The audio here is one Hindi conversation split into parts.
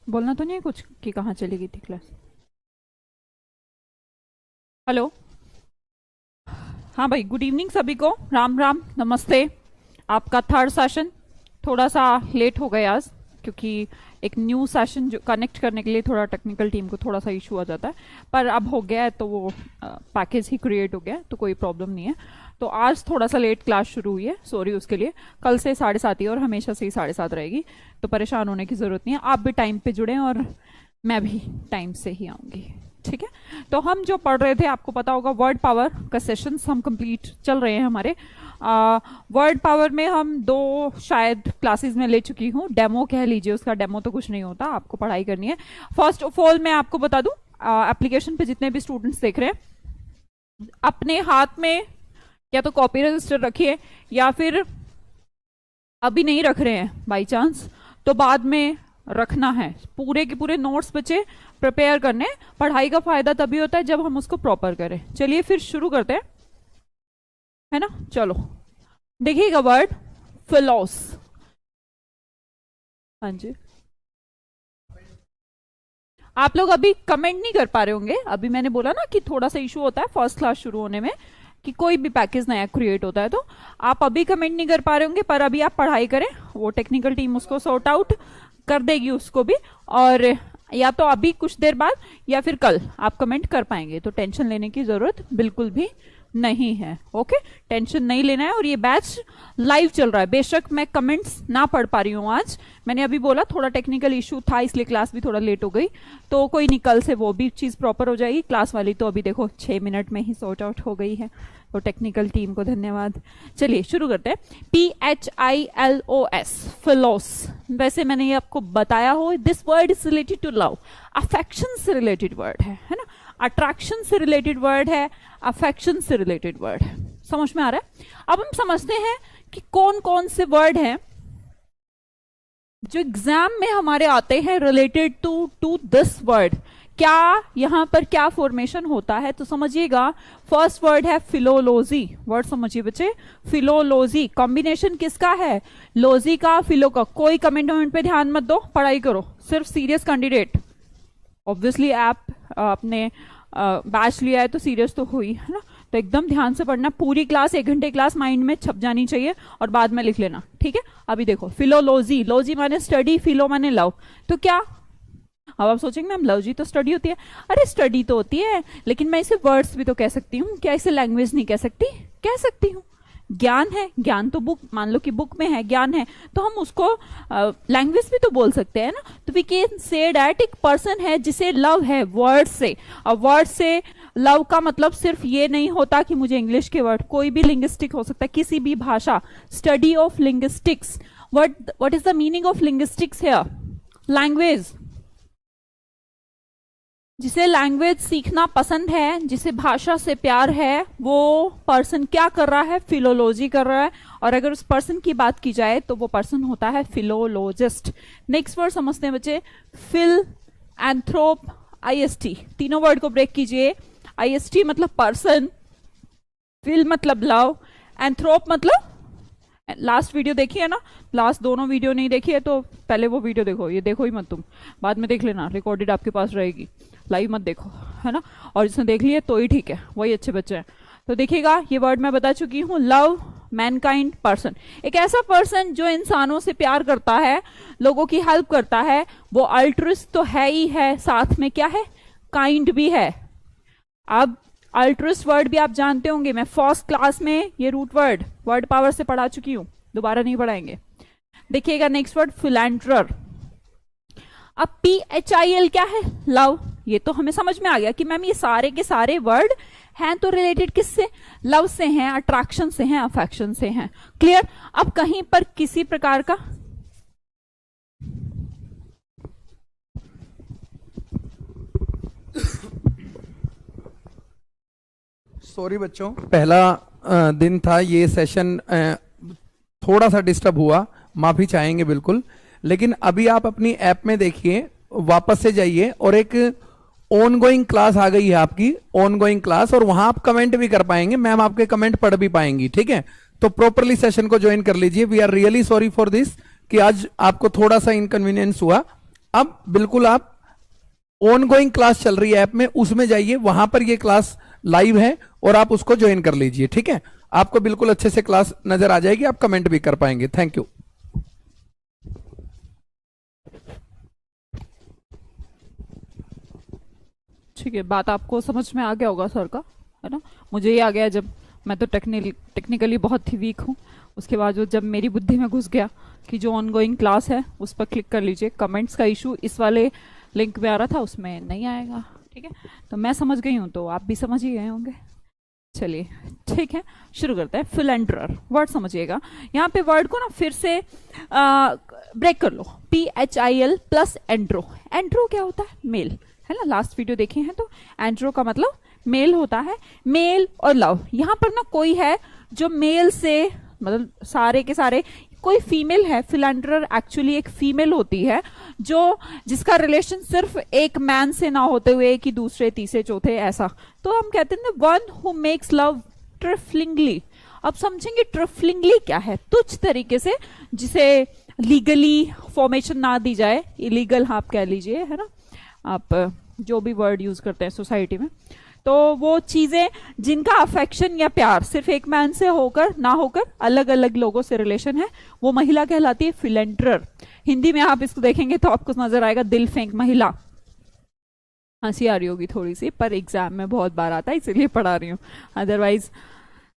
बोलना तो नहीं है कुछ कि कहाँ चली गई थी क्लास? हेलो। हाँ भाई, गुड इवनिंग सभी को, राम राम नमस्ते। आपका थर्ड सेशन थोड़ा सा लेट हो गया आज, क्योंकि एक न्यू सेशन जो कनेक्ट करने के लिए थोड़ा टेक्निकल टीम को थोड़ा सा इशू आ जाता है, पर अब हो गया है तो वो पैकेज ही क्रिएट हो गया है तो कोई प्रॉब्लम नहीं है। तो आज थोड़ा सा लेट क्लास शुरू हुई है, सॉरी उसके लिए। कल से 7:30 ही और हमेशा से ही 7:30 रहेगी, तो परेशान होने की ज़रूरत नहीं है। आप भी टाइम पे जुड़ें और मैं भी टाइम से ही आऊँगी, ठीक है। तो हम जो पढ़ रहे थे, आपको पता होगा, वर्ड पावर का सेशंस हम कंप्लीट चल रहे हैं हमारे। वर्ड पावर में हम 2 शायद क्लासेस में ले चुकी हूँ, डेमो कह लीजिए, उसका डेमो तो कुछ नहीं होता, आपको पढ़ाई करनी है। फर्स्ट ऑफ ऑल मैं आपको बता दूं, एप्लीकेशन पे जितने भी स्टूडेंट्स देख रहे हैं, अपने हाथ में या तो कॉपी रजिस्टर रखिए, या फिर अभी नहीं रख रहे हैं बाई चांस तो बाद में रखना है। पूरे के पूरे नोट्स बच्चे प्रिपेयर करने। पढ़ाई का फायदा तभी होता है जब हम उसको प्रॉपर करें। चलिए फिर शुरू करते हैं, है ना। चलो देखिएगा, वर्ड फिलोस। हाँ जी, आप लोग अभी कमेंट नहीं कर पा रहे होंगे। अभी मैंने बोला ना कि थोड़ा सा इशू होता है फर्स्ट क्लास शुरू होने में, कि कोई भी पैकेज नया क्रिएट होता है तो आप अभी कमेंट नहीं कर पा रहे होंगे, पर अभी आप पढ़ाई करें, वो टेक्निकल टीम उसको सॉर्ट आउट कर देगी उसको भी। और या तो अभी कुछ देर बाद या फिर कल आप कमेंट कर पाएंगे, तो टेंशन लेने की जरूरत बिल्कुल भी नहीं है। ओके, टेंशन नहीं लेना है। और ये बैच लाइव चल रहा है, बेशक मैं कमेंट्स ना पढ़ पा रही हूँ आज। मैंने अभी बोला थोड़ा टेक्निकल इशू था, इसलिए क्लास भी थोड़ा लेट हो गई, तो कोई नहीं, कल से वो भी चीज़ प्रॉपर हो जाएगी। क्लास वाली तो अभी देखो 6 मिनट में ही सॉर्ट आउट हो गई है, तो टेक्निकल टीम को धन्यवाद। चलिए शुरू करते हैं। PHILOS, फिलोस। वैसे मैंने ये आपको बताया हो, this word is related to love, affection से रिलेटेड वर्ड है ना। अट्रैक्शन से रिलेटेड वर्ड है, अफेक्शन से रिलेटेड वर्ड है। समझ में आ रहा है? अब हम समझते हैं कि कौन कौन से वर्ड हैं जो एग्जाम में हमारे आते हैं रिलेटेड टू दिस वर्ड। क्या यहां पर क्या फॉर्मेशन होता है, तो समझिएगा। फर्स्ट वर्ड है फिलोलॉजी। वर्ड समझिए बच्चे, फिलोलॉजी। कॉम्बिनेशन किसका है? लॉजी का, फिलो का। कोई कमेंट वमेंट पे ध्यान मत दो, पढ़ाई करो। सिर्फ सीरियस कैंडिडेट, ऑब्वियसली आप अपने बैच लिया है तो सीरियस तो हुई है ना, तो एकदम ध्यान से पढ़ना। पूरी क्लास, 1 घंटे क्लास माइंड में छप जानी चाहिए और बाद में लिख लेना, ठीक है। अभी देखो, फिलोलॉजी, लॉजी माने स्टडी, फिलो माने लव। तो क्या अब आप सोचेंगे मैम लव जी तो स्टडी होती है। अरे स्टडी तो होती है, लेकिन मैं इसे वर्ड्स भी तो कह सकती हूँ। क्या इसे लैंग्वेज नहीं कह सकती? कह सकती हूँ। ज्ञान है, ज्ञान तो बुक, मान लो कि बुक में है, ज्ञान है, तो हम उसको लैंग्वेज भी तो बोल सकते हैं ना। तो वी कैन से डैट एक पर्सन है जिसे लव है वर्ड से। और वर्ड से लव का मतलब सिर्फ ये नहीं होता कि मुझे इंग्लिश के वर्ड, कोई भी लिंग्विस्टिक हो सकता है, किसी भी भाषा। Study of linguistics. What is the meaning of linguistics here? Language. जिसे लैंग्वेज सीखना पसंद है, जिसे भाषा से प्यार है, वो पर्सन क्या कर रहा है? फिलोलॉजी कर रहा है। और अगर उस पर्सन की बात की जाए तो वो पर्सन होता है फिलोलॉजिस्ट। नेक्स्ट वर्ड समझते हैं बच्चे, फिल, एंथ्रोप, IST। तीनों वर्ड को ब्रेक कीजिए। IST मतलब पर्सन, फिल मतलब लव, एंथ्रोप मतलब, लास्ट वीडियो देखी है ना, लास्ट दोनों वीडियो नहीं देखी है तो पहले वो वीडियो देखो, ये देखो ही मत तुम, बाद में देख लेना, रिकॉर्डेड आपके पास रहेगी, लाइव मत देखो, है ना। और जिसने देख लिया तो ही ठीक है, वही अच्छे बच्चे हैं। तो देखिएगा, ये वर्ड मैं बता चुकी हूँ, लव, मैनकाइंड, पर्सन। एक ऐसा पर्सन जो इंसानों से प्यार करता है, लोगों की हेल्प करता है, वो अल्ट्रुइस्ट तो है ही है, साथ में क्या है? काइंड भी है। अब अल्ट्रुइस्ट वर्ड भी आप जानते होंगे, मैं फर्स्ट क्लास में ये रूट वर्ड वर्ड पावर से पढ़ा चुकी हूं, दोबारा नहीं पढ़ाएंगे। देखिएगा नेक्स्ट वर्ड, फिलैंट्रर। अब PHIL क्या है? लव। ये तो हमें समझ में आ गया कि मैम ये सारे के सारे वर्ड हैं तो रिलेटेड किससे? लव से हैं, अट्रैक्शन से हैं, अफेक्शन से हैं। क्लियर? अब कहीं पर किसी प्रकार का सॉरी बच्चों, पहला दिन था, ये सेशन थोड़ा सा डिस्टर्ब हुआ, माफी चाहेंगे बिल्कुल। लेकिन अभी आप अपनी ऐप में देखिए, वापस से जाइए और एक ऑन गोइंग क्लास आ गई है आपकी, ऑन गोइंग क्लास, और वहां आप कमेंट भी कर पाएंगे, मैम आपके कमेंट पढ़ भी पाएंगी, ठीक है। तो प्रॉपरली सेशन को ज्वाइन कर लीजिए। We are really sorry for this कि आज आपको थोड़ा सा इनकन्वीनियंस हुआ। अब बिल्कुल आप ऑन गोइंग क्लास चल रही है ऐप में, उसमें जाइए, वहां पर ये क्लास लाइव है और आप उसको ज्वाइन कर लीजिए, ठीक है। आपको बिल्कुल अच्छे से क्लास नजर आ जाएगी, आप कमेंट भी कर पाएंगे। Thank you. ठीक है, बात आपको समझ में आ गया होगा सर का, है ना। मुझे ये आ गया, जब मैं तो टेक्निकली बहुत ही वीक हूँ, उसके बाद जो जब मेरी बुद्धि में घुस गया कि जो ऑनगोइंग क्लास है उस पर क्लिक कर लीजिए। कमेंट्स का इशू इस वाले लिंक में आ रहा था, उसमें नहीं आएगा, ठीक है। तो मैं समझ गई हूँ, तो आप भी समझ ही गए होंगे। चलिए ठीक है, शुरू करते हैं। फिलेंडर वर्ड समझिएगा। यहाँ पे वर्ड को ना फिर से ब्रेक कर लो। PHIL plus andro. एंड्रो क्या होता है? मेल, है ना। लास्ट वीडियो देखे हैं तो एंड्रो का मतलब मेल होता है। मेल और लव, यहाँ पर ना कोई है जो मेल से, मतलब सारे के सारे, कोई फीमेल है। फिलेंडर एक्चुअली एक फीमेल होती है जो जिसका रिलेशन सिर्फ एक मैन से ना होते हुए कि दूसरे तीसरे चौथे ऐसा, तो हम कहते हैं वन हु मेक्स लव ट्रिफलिंगली। अब समझेंगे ट्रिफलिंगली क्या है, तुच्छ तरीके से, जिसे लीगली फॉर्मेशन ना दी जाए, इलीगल आप कह लीजिए, है ना, आप जो भी वर्ड यूज करते हैं सोसाइटी में। तो वो चीजें जिनका अफेक्शन या प्यार सिर्फ एक मैन से होकर ना होकर अलग अलग लोगों से रिलेशन है, वो महिला कहलाती है फिलेंडर। हिंदी में आप इसको देखेंगे तो आपको नजर आएगा दिल फेंक महिला। हंसी आ रही होगी थोड़ी सी, पर एग्जाम में बहुत बार आता है इसलिए पढ़ा रही हूँ, अदरवाइज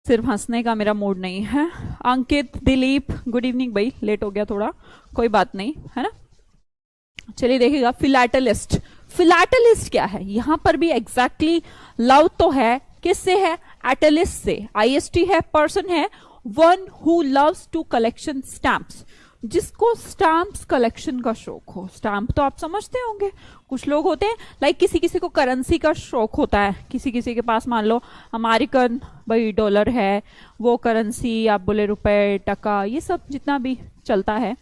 सिर्फ हंसने का मेरा मूड नहीं है। अंकित, दिलीप, गुड इवनिंग भाई, लेट हो गया थोड़ा, कोई बात नहीं, है ना। चलिए देखिएगा, फिलैटलिस्ट। फिलैटलिस्ट क्या है? यहां पर भी एग्जैक्टली लव तो है, किससे है? एटलिस्ट से। IST है, पर्सन है, one who loves to collection stamps, जिसको स्टैम्प्स कलेक्शन का शौक हो। स्टैम्प तो आप समझते होंगे, कुछ लोग होते हैं लाइक किसी किसी को करेंसी का शौक होता है, किसी किसी के पास मान लो अमेरिकन भाई डॉलर है, वो करेंसी, आप बोले रुपए, टका, ये सब जितना भी चलता है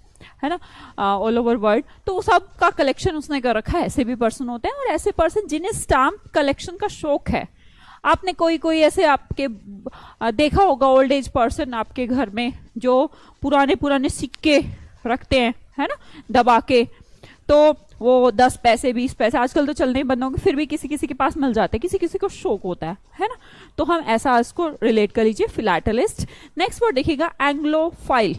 ना, ऑल ओवर वर्ल्ड, तो सब का कलेक्शन उसने कर रखा है। ऐसे भी पर्सन होते हैं, और ऐसे पर्सन जिन्हें स्टैम्प कलेक्शन का शौक है। आपने कोई कोई ऐसे आपके देखा होगा ओल्ड एज पर्सन आपके घर में जो पुराने पुराने सिक्के रखते हैं, है ना, दबा के, तो वो 10 पैसे 20 पैसे आजकल तो चलने ही बंद होंगे, फिर भी किसी किसी के पास मिल जाते हैं, किसी किसी को शौक होता है ना। तो हम ऐसा इसको रिलेट कर लीजिए, फिलैटलिस्ट। नेक्स्ट वर्ड देखिएगा, एंग्लोफाइल।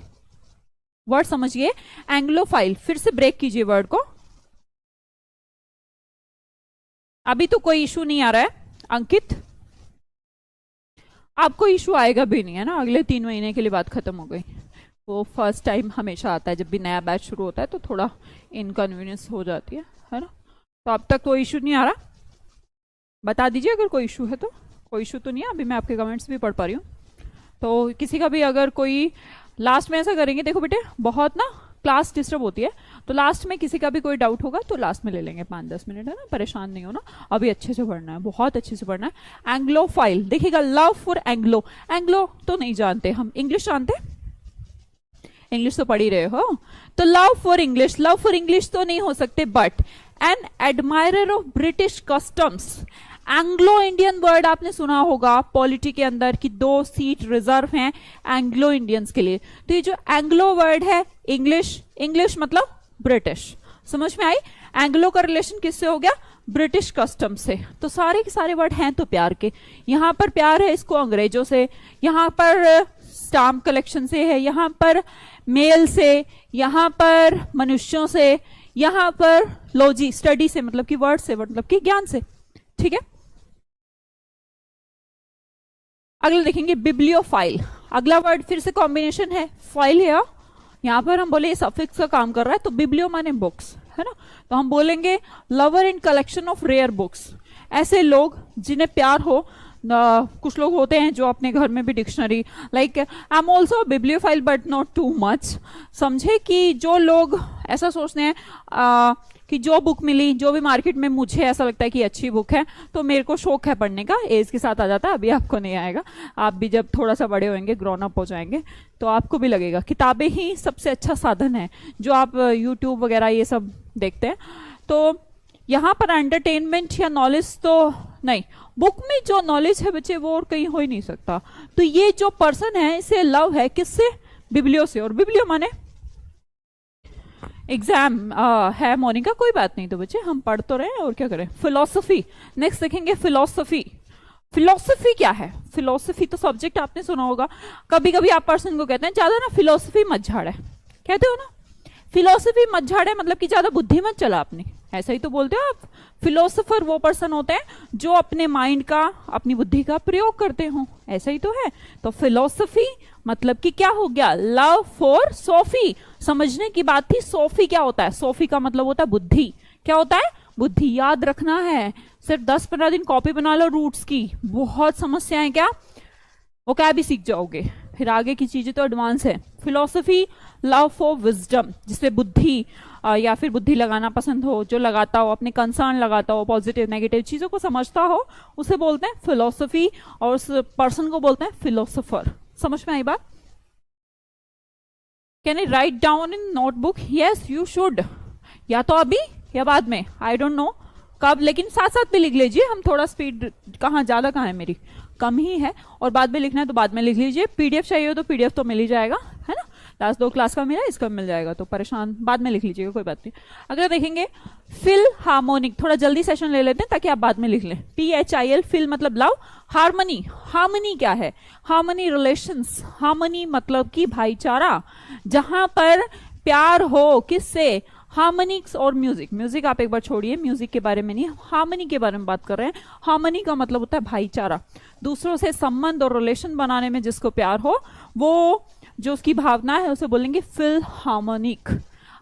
वर्ड समझिए, एंग्लोफाइल। फिर से ब्रेक कीजिए वर्ड को। अभी तो कोई इशू नहीं आ रहा है अंकित, आपको इशू आएगा भी नहीं, है ना। अगले 3 महीने के लिए बात खत्म हो गई। वो फर्स्ट टाइम हमेशा आता है जब भी नया बैच शुरू होता है, तो थोड़ा इनकन्वीनियंस हो जाती है ना। तो अब तक कोई इशू नहीं आ रहा, बता दीजिए अगर कोई इशू है तो। कोई इशू तो नहीं है, अभी मैं आपके कमेंट्स भी पढ़ पा रही हूँ। तो किसी का भी अगर कोई, लास्ट में ऐसा करेंगे, देखो बेटे बहुत ना क्लास डिस्टर्ब होती है, तो लास्ट में किसी का भी कोई डाउट होगा तो लास्ट में ले लेंगे 5-10 मिनट, है ना, परेशान नहीं होना। अभी अच्छे से पढ़ना है, बहुत अच्छे से पढ़ना है। एंग्लोफाइल देखिएगा, लव फॉर एंग्लो। एंग्लो तो नहीं जानते हम, इंग्लिश जानते हैं, इंग्लिश तो पढ़ ही रहे हो, तो love for English. Love for English तो नहीं हो सकते, but an admirer of British customs. Anglo Indian word आपने सुना होगा पॉलिटी के अंदर कि 2 सीट रिजर्व हैं एंग्लो इंडियंस के लिए। तो ये जो एंग्लो वर्ड है, इंग्लिश मतलब ब्रिटिश, समझ में आई। एंग्लो का रिलेशन किससे हो गया? ब्रिटिश कस्टम से। तो सारे के सारे वर्ड हैं तो प्यार के। यहां पर प्यार है इसको अंग्रेजों से, यहां पर स्टाम्प कलेक्शन से है, यहां पर मेल से, यहां पर मनुष्यों से, यहां पर लॉजी स्टडी से, मतलब कि वर्ड से, मतलब कि ज्ञान से, ठीक है। अगला देखेंगे, बिब्लियोफाइल। अगला वर्ड फिर से कॉम्बिनेशन है, फाइल है, यहां पर हम बोले सफिक्स का काम कर रहा है, तो बिब्लियो माने बुक्स, है ना। तो हम बोलेंगे lover in collection of rare books. ऐसे लोग जिन्हें प्यार हो, कुछ लोग होते हैं जो अपने घर में भी dictionary, like I am also bibliophile but not too much. समझे कि जो लोग ऐसा सोचते हैं कि जो बुक मिली, जो भी मार्केट में मुझे ऐसा लगता है कि अच्छी बुक है, तो मेरे को शौक है पढ़ने का, एज के साथ आ जाता है, अभी आपको नहीं आएगा। आप भी जब थोड़ा सा बड़े होंगे, ग्रोन अप हो जाएंगे, तो आपको भी लगेगा किताबें ही सबसे अच्छा साधन है, जो आप यूट्यूब वगैरह ये सब देखते हैं। तो यहाँ पर एंटरटेनमेंट या नॉलेज तो नहीं, बुक में जो नॉलेज है बच्चे वो और कहीं हो ही नहीं सकता। तो ये जो पर्सन है इसे लव है किससे? बिब्लियो से। और बिब्लियो माने एग्जाम है मोनिका, कोई बात नहीं, तो बच्चे हम पढ़ तो रहे हैं और क्या करें। फिलोसफी नेक्स्ट देखेंगे। फिलोसफी, फिलोसफी क्या है? फिलोसफी तो सब्जेक्ट आपने सुना होगा। कभी कभी आप पर्सन को कहते हैं ज्यादा ना फिलोसफी मत झाड़, कहते हो ना, फिलोसफी मत झाड़े मतलब कि ज्यादा बुद्धि मत चला अपनी, ऐसा ही तो बोलते हो आप। फिलोसोफर वो पर्सन होते हैं जो अपने माइंड का, अपनी बुद्धि का प्रयोग करते हो, ऐसा ही तो है। तो फिलोसफी मतलब कि क्या हो गया? Love for Sophie. समझने की बात थी, सोफी क्या होता है? सोफी का मतलब होता है बुद्धि। क्या होता है? बुद्धि। याद रखना है, सिर्फ 10-15 दिन कॉपी बना लो रूट्स की, बहुत समस्याएं क्या, वो क्या भी सीख जाओगे, फिर आगे की चीजें तो एडवांस है। फिलोसफी लव फॉर विजडम, जिससे बुद्धि या फिर बुद्धि लगाना पसंद हो, जो लगाता हो, अपने कंसर्न लगाता हो, पॉजिटिव नेगेटिव चीजों को समझता हो, उसे बोलते हैं फिलोसफी, और उस पर्सन को बोलते हैं फिलोसोफर। समझ में आई बात? Can I write down in notebook? Yes you should, या तो अभी या बाद में, आई डोंट नो कब, लेकिन साथ साथ भी लिख लीजिए। हम थोड़ा स्पीड कहाँ, ज्यादा कहाँ है मेरी, कम ही है, और बाद में लिखना है तो बाद में लिख लीजिए। पीडीएफ चाहिए हो तो पीडीएफ तो मिल ही जाएगा, है ना, लास्ट 2 क्लास का मिला, इसका मिल जाएगा, तो परेशान, बाद में लिख लीजिएगा, कोई बात नहीं। अगर देखेंगे फिल हार्मोनिक, थोड़ा जल्दी सेशन ले लेते हैं ताकि आप बाद में लिख लें। PHIL, फिल मतलब लव, हार्मनी, हार्मनी क्या है? हार्मनी रिलेशंस, हार्मनी मतलब कि भाईचारा, जहां पर प्यार हो, किससे? हार्मोनिक्स और म्यूजिक। म्यूजिक आप एक बार छोड़िए, म्यूजिक के बारे में नहीं, हार्मनी के बारे में बात कर रहे हैं। हार्मनी का मतलब होता है भाईचारा, दूसरों से संबंध और रिलेशन बनाने में जिसको प्यार हो, वो जो उसकी भावना है उसे बोलेंगे फिल हार्मोनिक।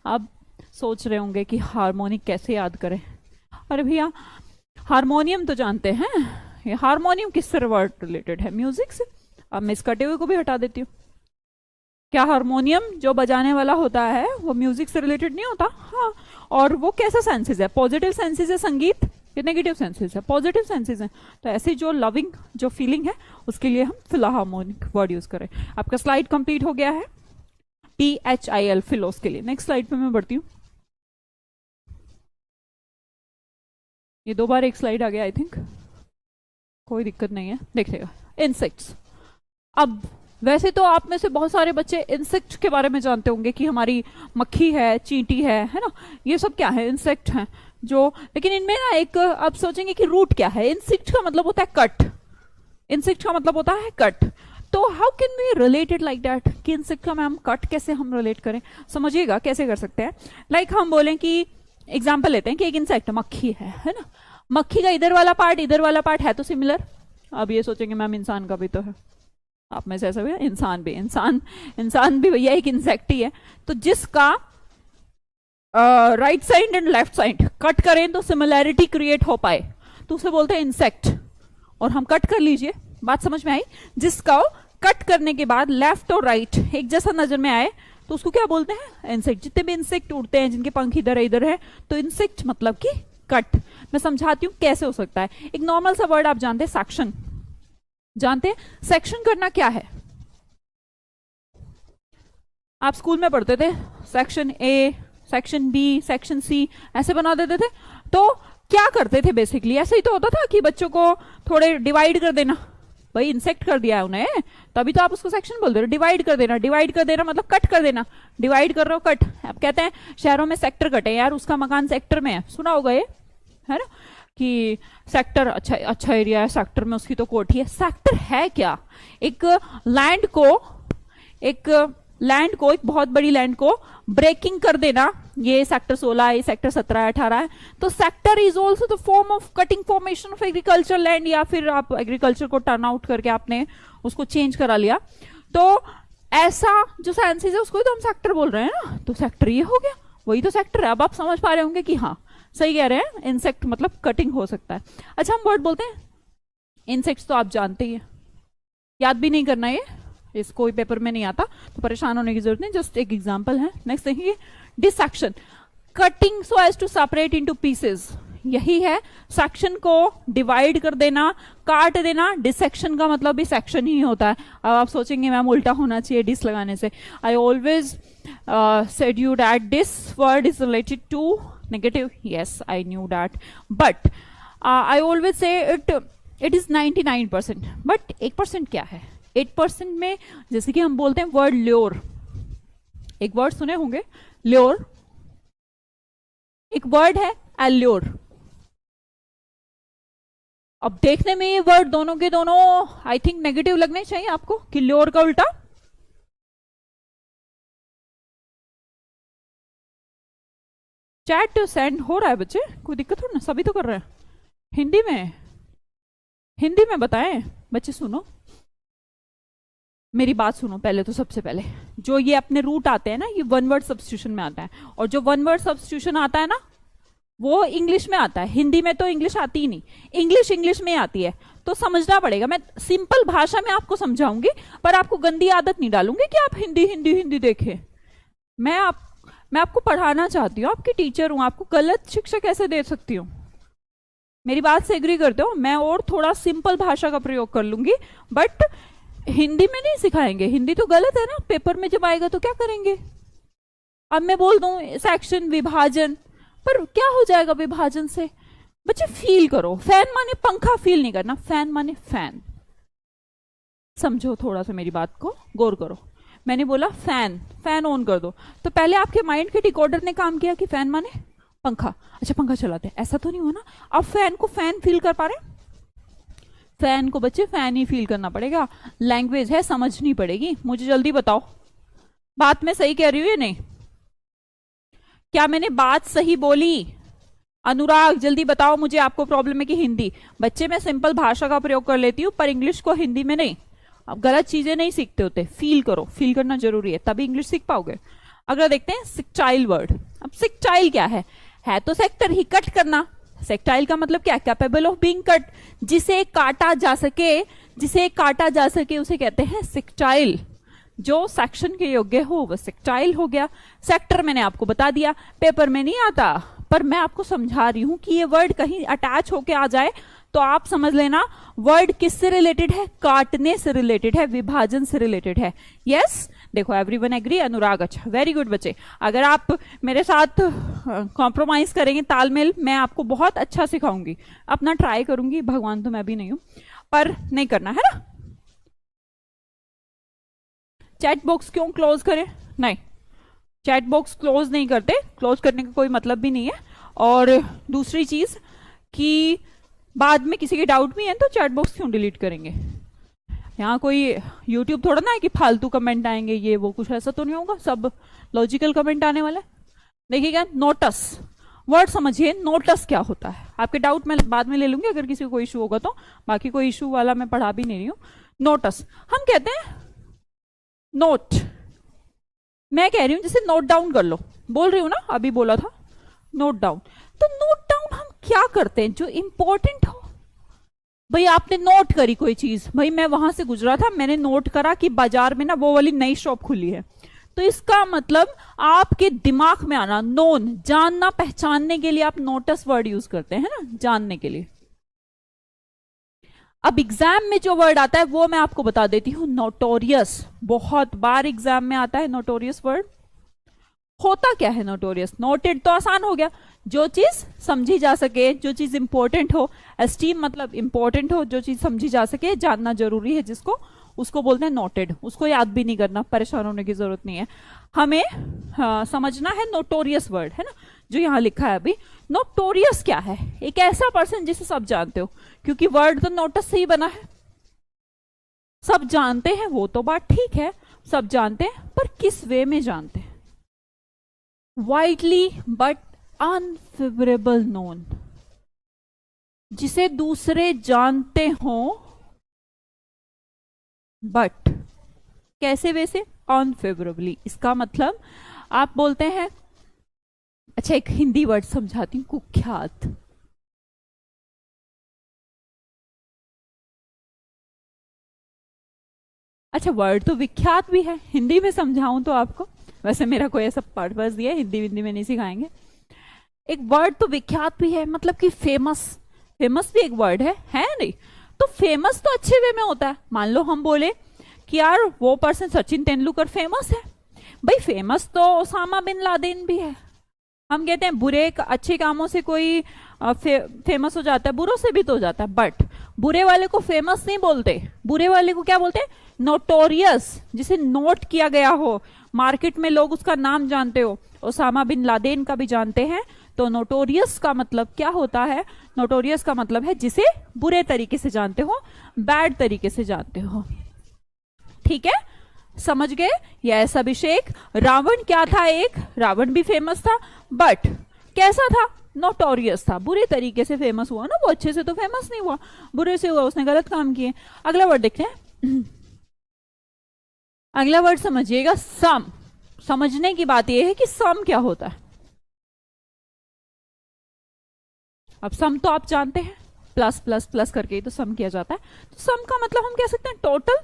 अब सोच रहे होंगे कि हार्मोनिक कैसे याद करें? अरे भैया हारमोनियम तो जानते हैं, ये हारमोनियम किससे वर्ड रिलेटेड है? म्यूजिक से। अब मैं इस कटे हुए को भी हटा देती हूँ। क्या हारमोनियम जो बजाने वाला होता है वो म्यूजिक से रिलेटेड नहीं होता? हाँ। और वो कैसा सेंसेस है? पॉजिटिव सेंसेस है संगीत, या नेगेटिव सेंसेस है? पॉजिटिव सेंसेस है। तो ऐसे जो लविंग जो फीलिंग है उसके लिए हम फिलहार्मोनिक वर्ड यूज करें। आपका स्लाइड कंप्लीट हो गया है, PHIL फिलोस के लिए। नेक्स्ट स्लाइड पे मैं बढ़ती हूँ। ये 2 बार एक स्लाइड आ गया, आई थिंक, कोई दिक्कत नहीं है, देखिएगा। इंसेक्ट्स। अब वैसे तो आप में से बहुत सारे बच्चे इंसेक्ट के बारे में जानते होंगे कि हमारी मक्खी है, चींटी है ना, ये सब क्या है? इंसेक्ट हैं जो, लेकिन इनमें ना एक, आप सोचेंगे कि रूट क्या है? इंसेक्ट का मतलब होता है कट, इंसेक्ट का मतलब होता है कट। तो how can we related like that कि इंसेक्ट का मैम कट कैसे हम रिलेट करें? समझिएगा कैसे कर सकते हैं। लाइक हम बोलें कि एग्जाम्पल लेते हैं कि एक इंसेक्ट मक्खी है ना, मक्खी का इधर वाला पार्ट इधर वाला पार्ट है तो सिमिलर। अब ये सोचेंगे मैम इंसान का भी तो है, आप में से ऐसा भी है? इंसान भी भैया एक इंसेक्ट ही है। तो जिसका right side and left side cut करें तो सिमिलैरिटी क्रिएट हो पाए तो उसे बोलते हैं इंसेक्ट। और हम कट कर लीजिए, बात समझ में आई? जिसका कट करने के बाद लेफ्ट और राइट एक जैसा नजर में आए तो उसको क्या बोलते हैं? इंसेक्ट। जितने भी इंसेक्ट उड़ते हैं जिनके पंख इधर है इधर है, तो इंसेक्ट मतलब कि कट। मैं समझाती हूँ कैसे हो सकता है। एक नॉर्मल सा वर्ड आप जानते हैं, सेक्शन, जानते हैं? सेक्शन करना क्या है? आप स्कूल में पढ़ते थे section A, section B, section C, ऐसे बना देते थे। तो क्या करते थे बेसिकली? ऐसे ही तो होता था कि बच्चों को थोड़े डिवाइड कर देना, भाई इंसेक्ट कर दिया है उन्हें, तभी तो आप उसको सेक्शन बोल रहे हो। डिवाइड कर देना, डिवाइड कर देना मतलब कट कर देना, डिवाइड कर रहे हो कट। अब कहते हैं शहरों में सेक्टर कटे, यार उसका मकान सेक्टर में है, सुना होगा ये, है ना, कि सेक्टर अच्छा एरिया है, सेक्टर में उसकी तो कोठी है। सेक्टर है क्या? एक लैंड को एक बहुत बड़ी लैंड को ब्रेकिंग कर देना, ये सेक्टर 16 है, सेक्टर 17 है, 18 है। तो sector is also the form of cutting formation of agriculture land, या फिर आप एग्रीकल्चर को टर्न आउट करके आपने उसको चेंज करा लिया। तो ऐसा जो साइंसेज है उसको ही तो हम सेक्टर बोल रहे हैं ना, तो सेक्टर ये हो गया, वही तो सेक्टर है। अब आप समझ पा रहे होंगे कि हाँ सही कह रहे हैं, इंसेक्ट मतलब कटिंग हो सकता है। अच्छा हम वर्ड बोलते हैं इंसेक्ट्स, तो आप जानते ही हैं, याद भी नहीं करना, ये इस कोई पेपर में नहीं आता तो परेशान होने की जरूरत नहीं, जस्ट एक एग्जांपल है। नेक्स्ट देखिए, dissection, cutting so as to separate into pieces, यही है सेक्शन को डिवाइड कर देना, काट देना। डिसेक्शन का मतलब भी सेक्शन ही होता है। अब आप सोचेंगे मैम उल्टा होना चाहिए डिस लगाने से। I always said you that this word is related to negative, yes I knew that, but I always say it is 99%, but 1% क्या है? 8% में जैसे कि हम बोलते हैं वर्ड ल्योर, एक वर्ड सुने होंगे ल्योर, एक वर्ड है एल्योर। अब देखने में ये वर्ड दोनों के दोनों आई थिंक नेगेटिव लगने चाहिए आपको, कि ल्योर का उल्टा। चैट सेंड हो रहा है बच्चे, कोई दिक्कत हो ना, सभी तो कर रहे हैं। हिंदी में, हिंदी में बताएं बच्चे। सुनो मेरी बात सुनो पहले, तो सबसे पहले जो ये अपने रूट आते हैं ना, ये वन वर्ड सब्स्टिट्यूशन में आता है, और जो वन वर्ड सब्स्टिट्यूशन आता है ना वो इंग्लिश में आता है। हिंदी में तो इंग्लिश आती ही नहीं, इंग्लिश इंग्लिश में आती है, तो समझना पड़ेगा। मैं सिंपल भाषा में आपको समझाऊंगी, पर आपको गंदी आदत नहीं डालूंगी कि आप हिंदी हिंदी हिंदी देखें। मैं आपको पढ़ाना चाहती हूँ, आपकी टीचर हूँ, आपको गलत शिक्षा कैसे दे सकती हूँ? मेरी बात से एग्री करते हो? मैं और थोड़ा सिंपल भाषा का प्रयोग कर लूंगी, बट हिंदी में नहीं सिखाएंगे। हिंदी तो गलत है ना, पेपर में जब आएगा तो क्या करेंगे? अब मैं बोल दूं सेक्शन, विभाजन, पर क्या हो जाएगा विभाजन से? बच्चे फील करो, फैन माने पंखा फील नहीं करना, फैन माने फैन। समझो थोड़ा सा मेरी बात को, गौर करो। मैंने बोला फैन, फैन ऑन कर दो, तो पहले आपके माइंड के डिकोडर ने काम किया कि फैन माने पंखा, अच्छा पंखा चलाते हैं, ऐसा तो नहीं हो ना। अब फैन को फैन फील कर पा रहे? फैन को बच्चे फैन ही फील करना पड़ेगा। लैंग्वेज है, समझनी पड़ेगी। मुझे जल्दी बताओ, बात मैं सही कह रही हूँ या नहीं? क्या मैंने बात सही बोली? अनुराग जल्दी बताओ मुझे, आपको प्रॉब्लम है कि हिंदी? बच्चे मैं सिंपल भाषा का प्रयोग कर लेती हूँ, पर इंग्लिश को हिंदी में नहीं। अब गलत चीजें नहीं सीखते होते, फील करो, फील करना जरूरी है, तभी इंग्लिश सीख पाओगे। अगला देखते हैं सेक्टाइल वर्ड। अब सेक्टाइल क्या है तो सेक्टर ही, कट करना। सेक्टाइल का मतलब क्या? कैपेबल ऑफ बीइंग कट, जिसे काटा जा सके, जिसे काटा जा सके उसे कहते हैं सेक्टाइल। जो सेक्शन के योग्य हो वह सेक्टाइल हो गया। सेक्टर मैंने आपको बता दिया, पेपर में नहीं आता, पर मैं आपको समझा रही हूं कि ये वर्ड कहीं अटैच होके आ जाए तो आप समझ लेना वर्ड किससे रिलेटेड है? काटने से रिलेटेड है, विभाजन से रिलेटेड है। यस, देखो एवरीवन एग्री, अनुराग अच्छा, वेरी गुड बच्चे। अगर आप मेरे साथ कॉम्प्रोमाइज करेंगे, तालमेल, मैं आपको बहुत अच्छा सिखाऊंगी, अपना ट्राई करूंगी। भगवान तो मैं भी नहीं हूं, पर नहीं करना है ना। चैट बॉक्स क्यों क्लोज करें? नहीं, चैट बॉक्स क्लोज नहीं करते, क्लोज करने का कोई मतलब भी नहीं है। और दूसरी चीज कि बाद में किसी के डाउट भी है तो चैट बॉक्स क्यों डिलीट करेंगे? यहाँ कोई यूट्यूब थोड़ा ना है कि फालतू कमेंट आएंगे, ये वो, कुछ ऐसा तो नहीं होगा, सब लॉजिकल कमेंट आने वाला है। देखिएगा, नोटस वर्ड समझिए, नोटस क्या होता है? आपके डाउट मैं बाद में ले लूंगी अगर किसी को कोई इशू होगा तो, बाकी कोई इशू वाला मैं पढ़ा भी नहीं रही हूँ। नोटस हम कहते हैं नोट, मैं कह रही हूं जैसे नोट डाउन कर लो, बोल रही हूं ना, अभी बोला था नोट डाउन। तो नोट डाउन हम क्या करते हैं? जो इंपॉर्टेंट हो। भाई आपने नोट करी कोई चीज, भाई मैं वहां से गुजरा था, मैंने नोट करा कि बाजार में ना वो वाली नई शॉप खुली है, तो इसका मतलब आपके दिमाग में आना, नोन, जानना, पहचानने के लिए आप नोटिस वर्ड यूज करते हैं ना, जानने के लिए। अब एग्जाम में जो वर्ड आता है वो मैं आपको बता देती हूं, नोटोरियस। बहुत बार एग्जाम में आता है नोटोरियस वर्ड। होता क्या है नोटोरियस? नोटेड तो आसान हो गया, जो चीज समझी जा सके, जो चीज इंपॉर्टेंट हो। एस्टीम मतलब इंपॉर्टेंट हो, जो चीज समझी जा सके, जानना जरूरी है जिसको, उसको बोलते हैं नोटेड। उसको याद भी नहीं करना, परेशान होने की जरूरत नहीं है हमें। समझना है नोटोरियस वर्ड है ना, जो यहाँ लिखा है अभी। नोटोरियस क्या है? एक ऐसा पर्सन जिसे सब जानते हो, क्योंकि वर्ड तो नोटिस से ही बना है। सब जानते हैं वो तो बात ठीक है, सब जानते हैं, पर किस वे में जानते हैं? वाइडली बट अनफेवरेबल नोन, जिसे दूसरे जानते हो बट कैसे वैसे? अनफेवरेबली। इसका मतलब आप बोलते हैं, अच्छा एक हिंदी वर्ड समझाती हूं, कुख्यात। अच्छा वर्ड तो विख्यात भी है, हिंदी में समझाऊं तो आपको, वैसे मेरा कोई ऐसा पर्पस नहीं है, हिंदी में नहीं सिखाएंगे। एक वर्ड तो विख्यात भी है, मतलब कि फेमस, फेमस भी एक वर्ड है नहीं? तो फेमस तो अच्छे वे में होता है। मान लो हम बोले कि यार वो पर्सन सचिन तेंदुलकर फेमस है, भाई फेमस तो ओसामा बिन लादेन भी है। हम कहते हैं बुरे अच्छे कामों से कोई फेमस हो जाता है, बुरों से भी तो हो जाता है, बट बुरे वाले को फेमस नहीं बोलते, बुरे वाले को क्या बोलते हैं? नोटोरियस, जिसे नोट किया गया हो, मार्केट में लोग उसका नाम जानते हो, ओसामा बिन लादेन का भी जानते हैं। तो नोटोरियस का मतलब क्या होता है? नोटोरियस का मतलब है जिसे बुरे तरीके से जानते हो, बैड तरीके से जानते हो। ठीक है, समझ गए? यस अभिषेक, रावण क्या था? एक रावण भी फेमस था, बट कैसा था? नोटोरियस था, बुरे तरीके से फेमस हुआ ना, वो अच्छे से तो फेमस नहीं हुआ, बुरे से हुआ, उसने गलत काम किए। अगला वर्ड देखते हैं। अगला वर्ड समझिएगा, सम। समझने की बात यह है कि सम क्या होता है। अब सम तो आप जानते हैं, प्लस प्लस प्लस करके ही तो सम किया जाता है। तो सम का मतलब हम कह सकते हैं टोटल।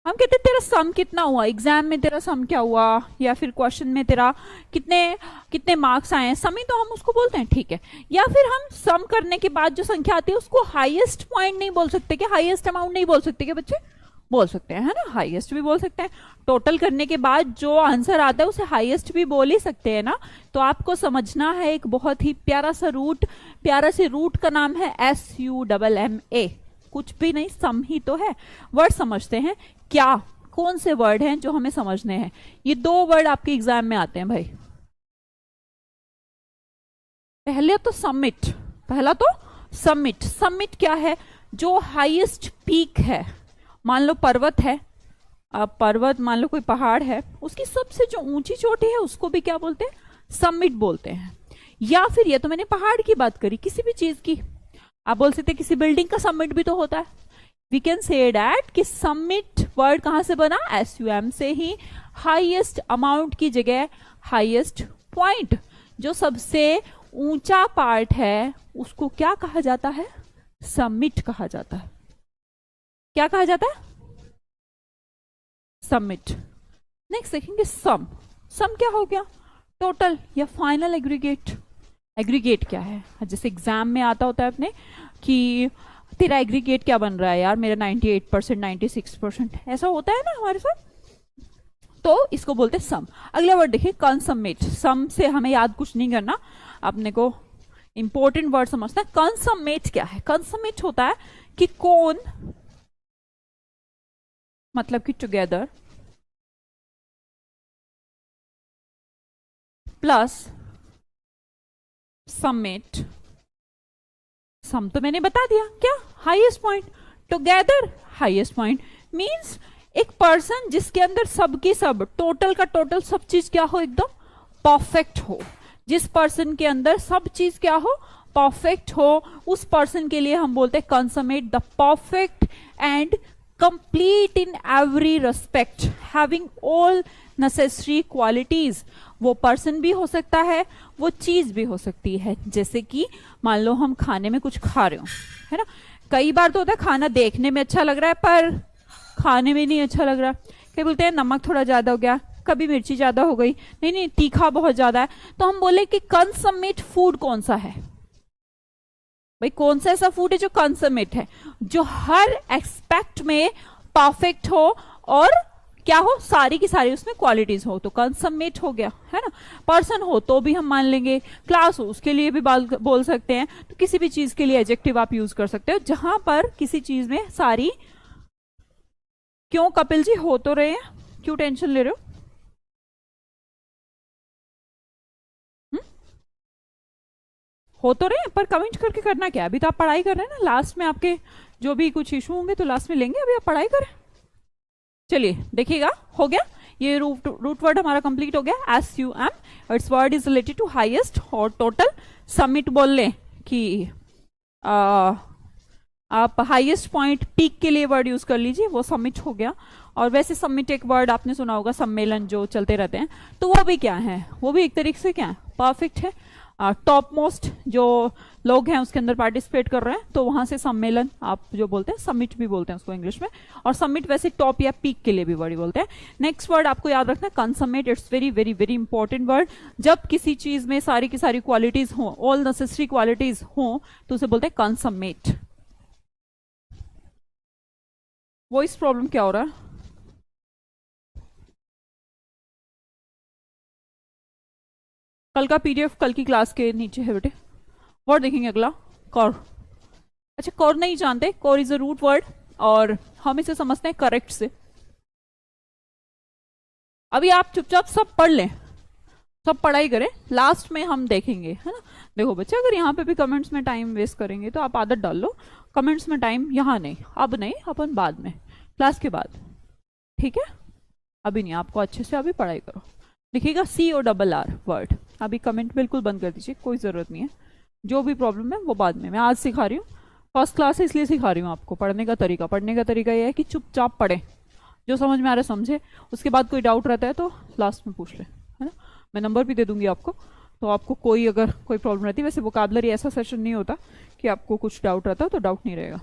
हम कहते हैं तेरा सम कितना हुआ, एग्जाम में तेरा सम क्या हुआ, या फिर क्वेश्चन में तेरा कितने कितने मार्क्स आए हैं, सम ही तो हम उसको बोलते हैं। ठीक है, या फिर हम सम करने के बाद जो संख्या आती है उसको हाईएस्ट पॉइंट नहीं बोल सकते, क्या हाईएस्ट अमाउंट नहीं बोल सकते क्या बच्चे? बोल सकते हैं, है ना, हाईएस्ट भी बोल सकते हैं। टोटल करने के बाद जो आंसर आता है उसे हाईएस्ट भी बोल ही सकते हैं ना। तो आपको समझना है एक बहुत ही प्यारा सा रूट, प्यारा से रूट का नाम है SUMMA, कुछ भी नहीं, सम ही तो है। वर्ड समझते हैं, क्या कौन से वर्ड हैं जो हमें समझने हैं। ये 2 वर्ड आपके एग्जाम में आते हैं भाई। पहले तो सबमिट, पहला तो सबमिट। सबमिट क्या है? जो हाईएस्ट पीक है, मान लो पर्वत है, अब पर्वत मान लो कोई पहाड़ है, उसकी सबसे जो ऊंची चोटी है उसको भी क्या बोलते हैं? सबमिट बोलते हैं। या फिर ये तो मैंने पहाड़ की बात करी, किसी भी चीज की आप बोल सकते हैं, किसी बिल्डिंग का सबमिट भी तो होता है। वी कैन से डैट कि सबमिट वर्ड कहां से बना? SUM से ही। हाईएस्ट अमाउंट की जगह हाईएस्ट पॉइंट, जो सबसे ऊंचा पार्ट है उसको क्या कहा जाता है? सबमिट कहा जाता है। क्या कहा जाता है? सबमिट। नेक्स्ट देखेंगे सम। सम क्या हो गया? टोटल या फाइनल एग्रीगेट। एग्रीगेट क्या है? जैसे एग्जाम में आता होता है अपने कि तेरा एग्रीगेट क्या बन रहा है यार, मेरा 98%, 96%, ऐसा होता है ना हमारे साथ, तो इसको बोलते हैं सम। अगला वर्ड देखिए, कंसमेट। सम से हमें याद कुछ नहीं करना, अपने को इंपॉर्टेंट वर्ड समझना है। कंसमेट क्या है? कंसमेट होता है कि कौन, मतलब कि टुगेदर प्लस सबमिट। सम तो मैंने बता दिया, क्या? Highest point. Together highest point means एक पर्सन जिसके अंदर सबकी सब, टोटल का टोटल सब चीज क्या हो? एकदम परफेक्ट हो। जिस पर्सन के अंदर सब चीज क्या हो? परफेक्ट हो, उस पर्सन के लिए हम बोलते हैं consummate the perfect and complete in every respect, having all necessary qualities. वो पर्सन भी हो सकता है, वो चीज भी हो सकती है। जैसे कि मान लो हम खाने में कुछ खा रहे हो, है ना, कई बार तो होता है खाना देखने में अच्छा लग रहा है पर खाने में नहीं अच्छा लग रहा। कई बोलते हैं नमक थोड़ा ज्यादा हो गया, कभी मिर्ची ज्यादा हो गई, नहीं नहीं तीखा बहुत ज्यादा है। तो हम बोले कि कंसमेट फूड कौन सा है? भाई कौन सा ऐसा फूड है जो कंसमेट है, जो हर एक्सपेक्ट में परफेक्ट हो और क्या हो? सारी की सारी उसमें क्वालिटीज हो, तो कंसमेट हो गया, है ना। पर्सन हो तो भी हम मान लेंगे, क्लास हो उसके लिए भी बोल सकते हैं। तो किसी भी चीज के लिए एडजेक्टिव आप यूज कर सकते हो जहां पर किसी चीज में सारी। क्यों कपिल जी हो तो रहे हैं, क्यों टेंशन ले रहे हो? हो तो रहे हैं पर कमेंट करके करना क्या? अभी तो आप पढ़ाई कर रहे हैं ना, लास्ट में आपके जो भी कुछ इशू होंगे तो लास्ट में लेंगे, अभी आप पढ़ाई करें। चलिए देखिएगा, हो गया ये रूट वर्ड हमारा कंप्लीट हो गया। SUM, its word is related to highest और टोटल। सबमिट बोल लें कि आप हाईएस्ट पॉइंट पीक के लिए वर्ड यूज कर लीजिए, वो सबमिट हो गया। और वैसे सबमिट एक वर्ड आपने सुना होगा, सम्मेलन जो चलते रहते हैं, तो वो भी क्या है? वो भी एक तरीके से क्या है? परफेक्ट है। टॉप मोस्ट जो लोग हैं उसके अंदर पार्टिसिपेट कर रहे हैं, तो वहां से सम्मेलन आप जो बोलते हैं, समिट भी बोलते हैं उसको इंग्लिश में। और समिट वैसे टॉप या पीक के लिए भी वर्ड बोलते हैं। नेक्स्ट वर्ड आपको याद रखना है consummate. It's very very very important word. जब किसी चीज में सारी की सारी क्वालिटीज हो, ऑल नेसेसरी क्वालिटीज हो, तो उसे बोलते हैं कंसमेट। वॉइस प्रॉब्लम क्या हो रहा है? कल का PDF कल की क्लास के नीचे है बेटे, वर्ड देखेंगे अगला, कॉर। अच्छा, कॉर नहीं जानते, cor is a root word और हम इसे समझते हैं करेक्ट से। अभी आप चुपचाप सब पढ़ लें, सब पढ़ाई करें, लास्ट में हम देखेंगे, है ना। देखो बच्चे, अगर यहाँ पे भी कमेंट्स में टाइम वेस्ट करेंगे तो आप आदत डाल लो, कमेंट्स में टाइम यहाँ नहीं, अब नहीं, अपन बाद में, क्लास के बाद, ठीक है। अभी नहीं, आपको अच्छे से अभी पढ़ाई करो। लिखिएगा CORR वर्ड। अभी कमेंट बिल्कुल बंद कर दीजिए, कोई ज़रूरत नहीं है। जो भी प्रॉब्लम है वो बाद में, मैं आज सिखा रही हूँ, फर्स्ट क्लास है इसलिए सिखा रही हूँ आपको पढ़ने का तरीका। पढ़ने का तरीका ये है कि चुपचाप पढ़ें, जो समझ में आ रहा है समझे, उसके बाद कोई डाउट रहता है तो लास्ट में पूछ ले, है ना। मैं नंबर भी दे दूंगी आपको, तो आपको कोई अगर कोई प्रॉब्लम रहती है, वैसे वोकैबुलरी ऐसा सेशन नहीं होता कि आपको कुछ डाउट रहता है तो डाउट नहीं रहेगा।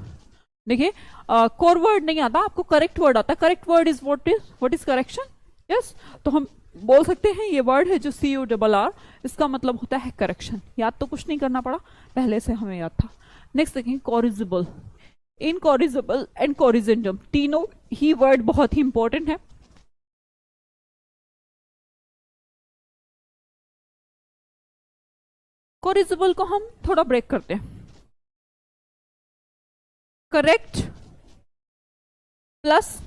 देखिए, कोर वर्ड नहीं आता आपको, करेक्ट वर्ड आता है। Correct word is what is correction, yes. तो हम बोल सकते हैं ये वर्ड है जो CORR, इसका मतलब होता है करेक्शन। याद तो कुछ नहीं करना पड़ा, पहले से हमें याद था। नेक्स्ट देखेंगे कॉरिजिबल, इनकॉरिजिबल एंड कॉरिजेंडम, तीनों ही वर्ड बहुत ही इंपॉर्टेंट है। कॉरिजिबल को हम थोड़ा ब्रेक करते हैं। करेक्ट प्लस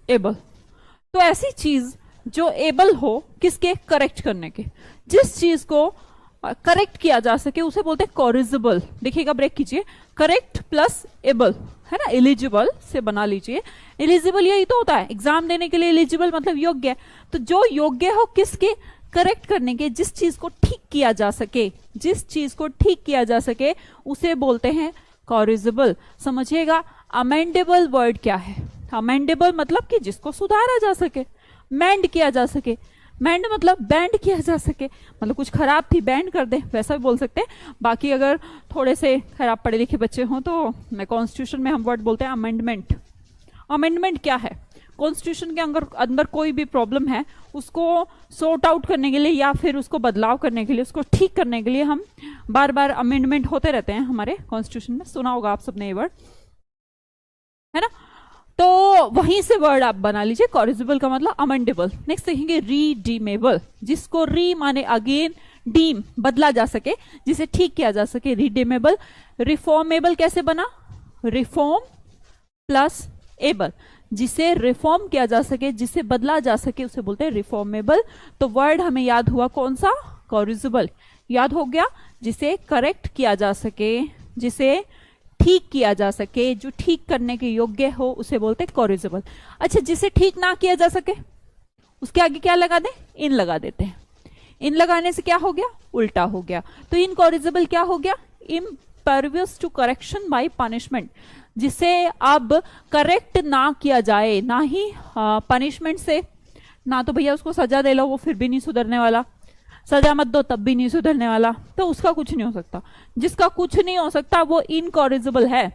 एबल, तो ऐसी चीज जो एबल हो किसके, करेक्ट करने के, जिस चीज को करेक्ट किया जा सके उसे बोलते हैं कॉरिजिबल। देखिएगा, ब्रेक कीजिए, करेक्ट प्लस एबल, है ना। एलिजिबल से बना लीजिए, एलिजिबल यही तो होता है एग्जाम देने के लिए, एलिजिबल मतलब योग्य है। तो जो योग्य हो किसके, करेक्ट करने के, जिस चीज को ठीक किया जा सके, जिस चीज को ठीक किया जा सके उसे बोलते हैं कॉरिजिबल। समझिएगा, अमेंडेबल वर्ड क्या है, अमेंडेबल मतलब कि जिसको सुधारा जा सके, मेंड किया जा सके। मेंड मतलब बैंड किया जा सके, मतलब कुछ खराब थी बैंड कर दे, वैसा भी बोल सकते हैं। बाकी अगर थोड़े से खराब पढ़े लिखे बच्चे हों तो मैं कॉन्स्टिट्यूशन में हम वर्ड बोलते हैं अमेंडमेंट। अमेंडमेंट क्या है, कॉन्स्टिट्यूशन के अंदर कोई भी प्रॉब्लम है उसको सॉर्ट आउट करने के लिए या फिर उसको बदलाव करने के लिए, उसको ठीक करने के लिए हम बार बार अमेंडमेंट होते रहते हैं हमारे कॉन्स्टिट्यूशन में। सुना होगा आप सबने ये वर्ड, है ना। तो वहीं से वर्ड आप बना लीजिए, कॉरिजिबल का मतलब अमेंडेबल। नेक्स्ट देखेंगे रीडीमेबल, जिसको री माने अगेन, डीम बदला जा सके, जिसे ठीक किया जा सके, रिडीमेबल। रिफॉर्मेबल कैसे बना, रिफॉर्म प्लस एबल, जिसे रिफॉर्म किया जा सके, जिसे बदला जा सके उसे बोलते हैं रिफॉर्मेबल। तो वर्ड हमें याद हुआ कौन सा, कॉरिजिबल। याद हो गया, जिसे करेक्ट किया जा सके, जिसे ठीक किया जा सके, जो ठीक करने के योग्य हो उसे बोलते हैं कॉरिजिबल। अच्छा, जिसे ठीक ना किया जा सके उसके आगे क्या लगा दें, इन लगा देते हैं। इन लगाने से क्या हो गया, उल्टा हो गया। तो इनकॉरिजिबल क्या हो गया, impervious to correction by punishment, जिसे अब करेक्ट ना किया जाए, ना ही पनिशमेंट से, ना तो भैया उसको सजा दे लो वो फिर भी नहीं सुधरने वाला, सजा मत दो तब भी नहीं सुधरने वाला, तो उसका कुछ नहीं हो सकता। जिसका कुछ नहीं हो सकता वो इनकॉरिजिबल है,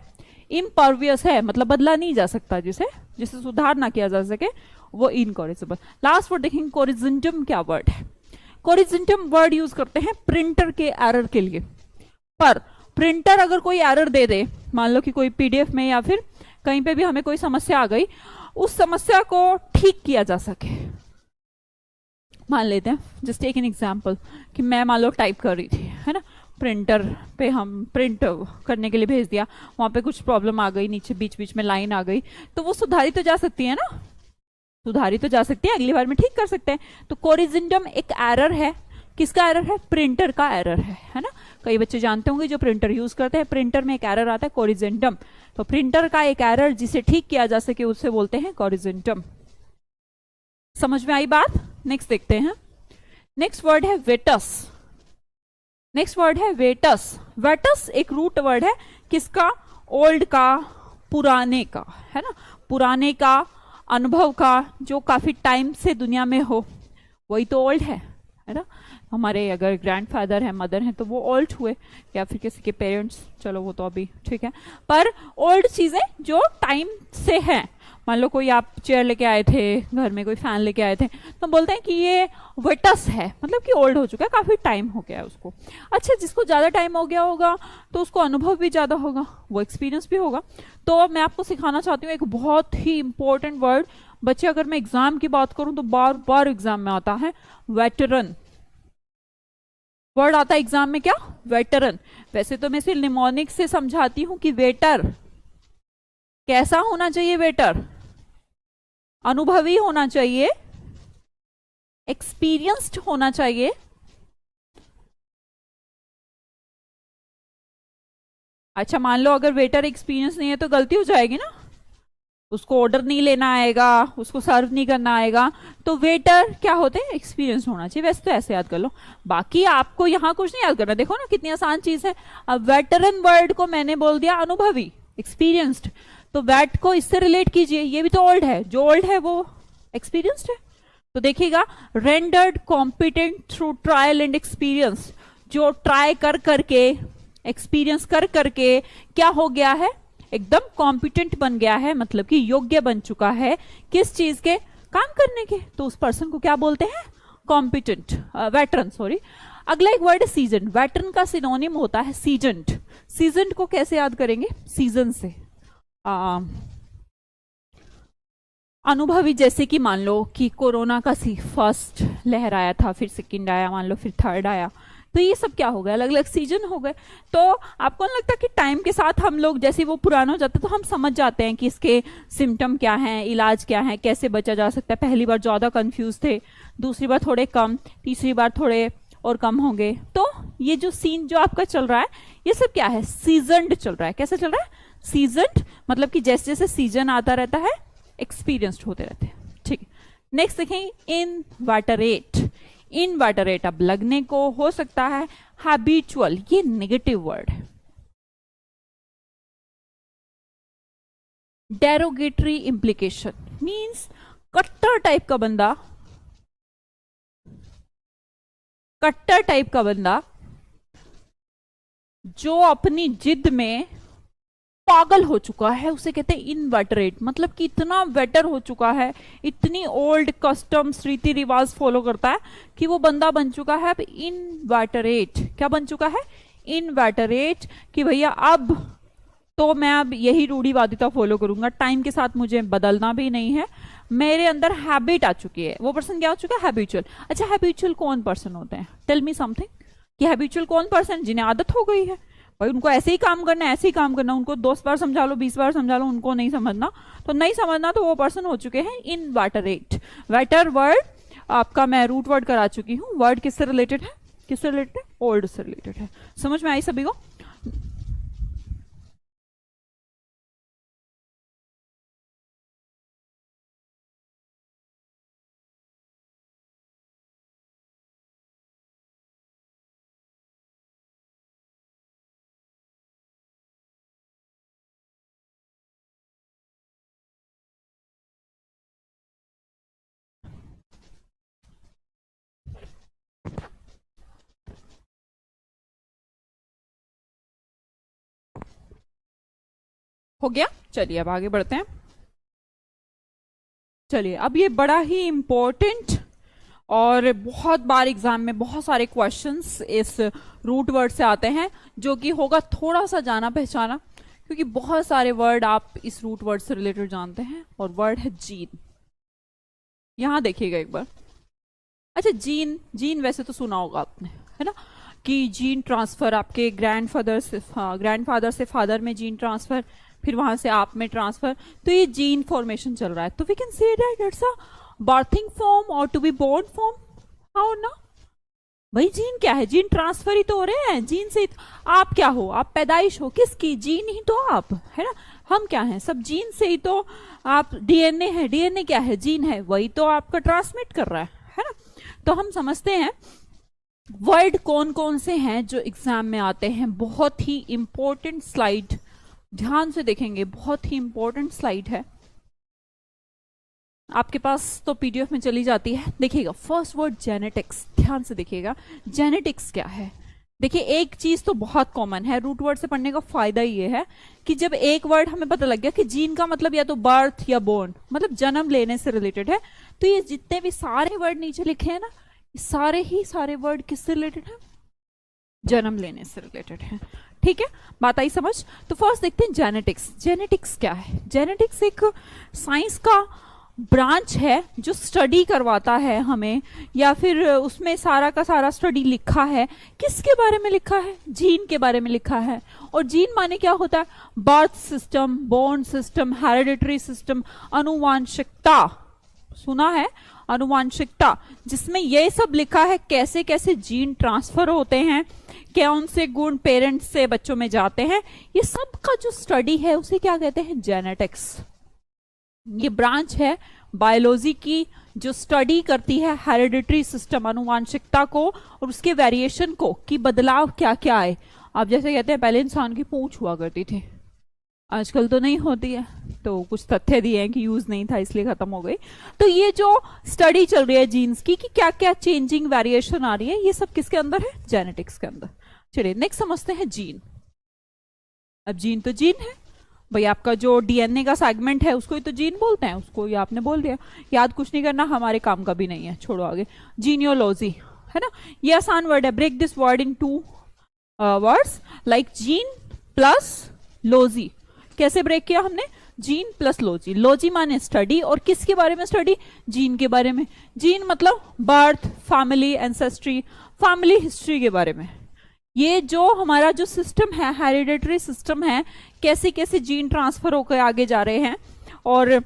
इम्परवियस है, मतलब बदला नहीं जा सकता, जिसे सुधार ना किया जा सके वो इनकॉरिजिबल। लास्ट वर्ड देखेंगे कोरिजेंटम, क्या वर्ड है। कोरिजेंटम वर्ड यूज करते हैं प्रिंटर के एरर के लिए। पर प्रिंटर अगर कोई एरर दे दे, मान लो कि कोई PDF में या फिर कहीं पे भी हमें कोई समस्या आ गई, उस समस्या को ठीक किया जा सके। मान लेते हैं, जस्ट टेक एन एग्जाम्पल, कि मैं मान लो टाइप कर रही थी, है ना, प्रिंटर पे हम प्रिंट करने के लिए भेज दिया, वहां पे कुछ प्रॉब्लम आ गई, नीचे बीच बीच में लाइन आ गई, तो वो सुधारी तो जा सकती है ना, सुधारी तो जा सकती है, अगली बार में ठीक कर सकते हैं। तो कोरिजेंटम एक एरर है, किसका एरर है, प्रिंटर का एरर है ना। कई बच्चे जानते होंगे जो प्रिंटर यूज करते हैं, प्रिंटर में एक एरर आता है कोरिजेंटम। तो प्रिंटर का एक एरर जिसे ठीक किया जा सके उसे बोलते हैं कोरिजेंटम। समझ में आई बात। नेक्स्ट देखते हैं, नेक्स्ट वर्ड है वेटस। नेक्स्ट वर्ड है वेटस। वेटस एक रूट वर्ड है, किसका, ओल्ड का, पुराने का, है ना, पुराने का, अनुभव का, जो काफी टाइम से दुनिया में हो, वही तो ओल्ड है ना। हमारे अगर ग्रैंडफादर है, मदर है, तो वो ओल्ड हुए, या फिर किसी के पेरेंट्स, चलो वो तो अभी ठीक है, पर ओल्ड चीजें जो टाइम से हैं। मान लो कोई आप चेयर लेके आए थे घर में, कोई फैन लेके आए थे, तो बोलते हैं कि ये वेटस है, मतलब कि ओल्ड हो चुका है, काफी टाइम हो गया है उसको। अच्छा, जिसको ज्यादा टाइम हो गया होगा तो उसको अनुभव भी ज्यादा होगा, वो एक्सपीरियंस भी होगा। तो मैं आपको सिखाना चाहती हूँ एक बहुत ही इंपॉर्टेंट वर्ड। बच्चे, अगर मैं एग्जाम की बात करूं तो बार बार एग्जाम में आता है, वेटरन। वर्ड आता है एग्जाम में क्या, वेटरन। वैसे तो मैं सिर्फ निमोनिक से समझाती हूं कि वेटर कैसा होना चाहिए, वेटर अनुभवी होना चाहिए, एक्सपीरियंस्ड होना चाहिए। अच्छा मान लो अगर वेटर एक्सपीरियंस नहीं है तो गलती हो जाएगी ना, उसको ऑर्डर नहीं लेना आएगा, उसको सर्व नहीं करना आएगा। तो वेटर क्या होते हैं, एक्सपीरियंस होना चाहिए। वैसे तो ऐसे याद कर लो, बाकी आपको यहाँ कुछ नहीं याद करना। देखो ना कितनी आसान चीज है। अब वेटरन वर्ड को मैंने बोल दिया अनुभवी, एक्सपीरियंस्ड, तो वेट को इससे रिलेट कीजिए, ये भी तो ओल्ड है, जो ओल्ड है वो एक्सपीरियंस्ड है। तो देखिएगा rendered competent through trial and experience, जो ट्राई कर करके, एक्सपीरियंस कर करके क्या हो गया है, एकदम कॉम्पिटेंट बन गया है, मतलब कि योग्य बन चुका है किस चीज के, काम करने के। तो उस पर्सन को क्या बोलते हैं, कॉम्पिटेंट, वेटरन सॉरी। अगला एक वर्ड है सीजन। वेटरन का सिनोनिम होता है सीजन्ड। सीजन्ड को कैसे याद करेंगे, सीजन से। अनुभवी जैसे कि मान लो कि कोरोना का फर्स्ट लहर आया था, फिर सेकंड आया, मान लो फिर थर्ड आया, तो ये सब क्या हो गया, अलग अलग सीजन हो गए। तो आपको नहीं लगता कि टाइम के साथ हम लोग जैसे वो पुराना हो जाता है तो हम समझ जाते हैं कि इसके सिम्टम क्या हैं, इलाज क्या है, कैसे बचा जा सकता है। पहली बार ज्यादा कंफ्यूज थे, दूसरी बार थोड़े कम, तीसरी बार थोड़े और कम होंगे। तो ये जो सीन जो आपका चल रहा है ये सब क्या है, सीजन्ड चल रहा है। कैसे चल रहा है, सीजन्ड, मतलब कि जैसे जैसे सीजन आता रहता है एक्सपीरियंस्ड होते रहते हैं। ठीक, नेक्स्ट देखें इनवाटरेट। इनवाटरेट अब लगने को हो सकता है हैबिचुअल, ये नेगेटिव वर्ड है। डेरोगेटरी इंप्लीकेशन मींस कट्टर टाइप का बंदा, कट्टर टाइप का बंदा जो अपनी जिद में पागल हो चुका है, उसे कहते हैं इनवेटरेट। मतलब कि इतना वेटर हो चुका है, इतनी ओल्ड कस्टम्स रीति रिवाज फॉलो करता है कि वो बंदा बन चुका है अब इनवेटरेट। क्या बन चुका है, इनवेटरेट, कि भैया अब तो मैं अब यही रूढ़िवादिता फॉलो करूंगा, टाइम के साथ मुझे बदलना भी नहीं है, मेरे अंदर हैबिट आ चुकी है। वो पर्सन क्या हो चुका है, हैबिचुअल। अच्छा हैबिचुअल कौन पर्सन होते हैं, टेल मी समथिंग, कि हैबिचुअल कौन पर्सन, जिन्हें आदत हो गई है भाई उनको ऐसे ही काम करना है, ऐसे ही काम करना, उनको 10 बार समझा लो, 20 बार समझा लो, उनको नहीं समझना, तो नहीं समझना, तो वो पर्सन हो चुके हैं इनवेटरेट। वेटर वर्ड आपका मैं रूट वर्ड करा चुकी हूँ। वर्ड किससे रिलेटेड है, किससे रिलेटेड है, ओल्ड से रिलेटेड है। समझ में आई सभी को। हो गया, चलिए अब आगे बढ़ते हैं। चलिए अब ये बड़ा ही इंपॉर्टेंट और बहुत बार एग्जाम में बहुत सारे क्वेश्चंस इस रूट वर्ड से आते हैं, जो कि होगा थोड़ा सा जाना पहचाना, क्योंकि बहुत सारे वर्ड आप इस रूट वर्ड से रिलेटेड जानते हैं। और वर्ड है जीन। यहां देखिएगा एक बार। अच्छा जीन, जीन वैसे तो सुना होगा आपने, है ना, कि जीन ट्रांसफर, आपके ग्रैंडफादर से फादर में जीन ट्रांसफर, फिर वहां से आप में ट्रांसफर, तो ये जीन फॉर्मेशन चल रहा है। तो we can say that it's a birthing form और to be born form. How ना भाई, जीन क्या है, जीन ट्रांसफर ही तो हो रहे हैं। जीन से आप क्या हो, आप पैदाइश हो किसकी, जीन ही तो आप, है ना। हम क्या हैं, सब जीन से ही तो आप, डीएनए है, डीएनए क्या है, जीन है, वही तो आपका ट्रांसमिट कर रहा है ना। तो हम समझते हैं वर्ड कौन कौन से हैं जो एग्जाम में आते हैं। बहुत ही इंपॉर्टेंट स्लाइड, ध्यान से देखेंगे, बहुत ही इंपॉर्टेंट स्लाइड है। आपके पास तो पीडीएफ में चली जाती है। देखिएगा फर्स्ट वर्ड जेनेटिक्स, ध्यान से देखिएगा जेनेटिक्स क्या है। देखिए एक चीज तो बहुत कॉमन है, रूट वर्ड से पढ़ने का फायदा ये है कि जब एक वर्ड हमें पता लग गया कि जीन का मतलब या तो बर्थ या बोर्न, मतलब जन्म लेने से रिलेटेड है, तो ये जितने भी सारे वर्ड नीचे लिखे हैं ना, सारे वर्ड किससे रिलेटेड है, जन्म लेने से रिलेटेड है। ठीक है, बात आई समझ। तो फर्स्ट देखते हैं जेनेटिक्स। जेनेटिक्स क्या है, जेनेटिक्स एक साइंस का ब्रांच है जो स्टडी करवाता है हमें, या फिर उसमें सारा का सारा स्टडी लिखा है, किसके बारे में लिखा है? जीन के बारे में लिखा है। और जीन माने क्या होता है? Birth system, born system, hereditary system, अनुवांशिकता, सुना है? अनुवांशिकता, जिसमें ये सब लिखा है कैसे कैसे जीन ट्रांसफर होते हैं, कौन से गुण पेरेंट्स से बच्चों में जाते हैं, ये सब का जो स्टडी है उसे क्या कहते हैं? जेनेटिक्स। ये ब्रांच है बायोलॉजी की जो स्टडी करती है हेरिडिटरी सिस्टम, अनुवांशिकता को और उसके वेरिएशन को, कि बदलाव क्या क्या आए। आप जैसे कहते हैं पहले इंसान की पूंछ हुआ करती थी, आजकल तो नहीं होती है, तो कुछ तथ्य दिए हैं कि यूज नहीं था इसलिए खत्म हो गई। तो ये जो स्टडी चल रही है जीन्स की कि क्या क्या चेंजिंग वेरिएशन आ रही है, ये सब किसके अंदर है? जेनेटिक्स के अंदर। चलिए नेक्स्ट समझते हैं जीन। अब जीन तो जीन है भाई, आपका जो डीएनए का सेगमेंट है उसको ही तो जीन बोलते हैं, उसको ही आपने बोल दिया, याद कुछ नहीं करना, हमारे काम का भी नहीं है, छोड़ो आगे। जीनियोलॉजी है ना, ये आसान वर्ड है। Break this word in 2 words like gene plus logy. कैसे ब्रेक किया हमने? Gene plus logy. लॉजी माने स्टडी, और किसके बारे में स्टडी? जीन के बारे में। जीन मतलब birth, family, ancestry, family history के बारे में। ये जो हमारा जो सिस्टम है, हेरिडिटरी सिस्टम है, कैसे कैसे जीन ट्रांसफर होकर आगे जा रहे हैं, और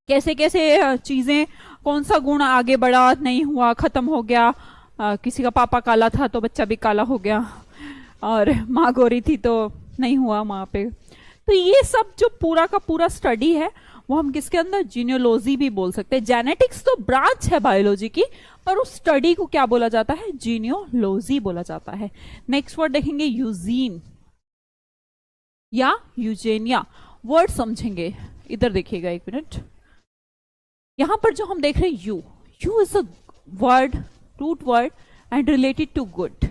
कैसे कैसे चीजें, कौन सा गुण आगे बढ़ा, नहीं हुआ, खत्म हो गया। किसी का पापा काला था तो बच्चा भी काला हो गया, और माँ गोरी थी तो नहीं हुआ माँ पे। तो ये सब जो पूरा का पूरा स्टडी है वो हम किसके अंदर? जीनियोलॉजी भी बोल सकते हैं। जेनेटिक्स तो ब्रांच है बायोलॉजी की, पर उस स्टडी को क्या बोला जाता है? जीनियोलॉजी बोला जाता है। नेक्स्ट वर्ड देखेंगे यूजीन या यूजेनिया। वर्ड समझेंगे, इधर देखिएगा एक मिनट। यहां पर जो हम देख रहे हैं eu is a word, root word and related to good.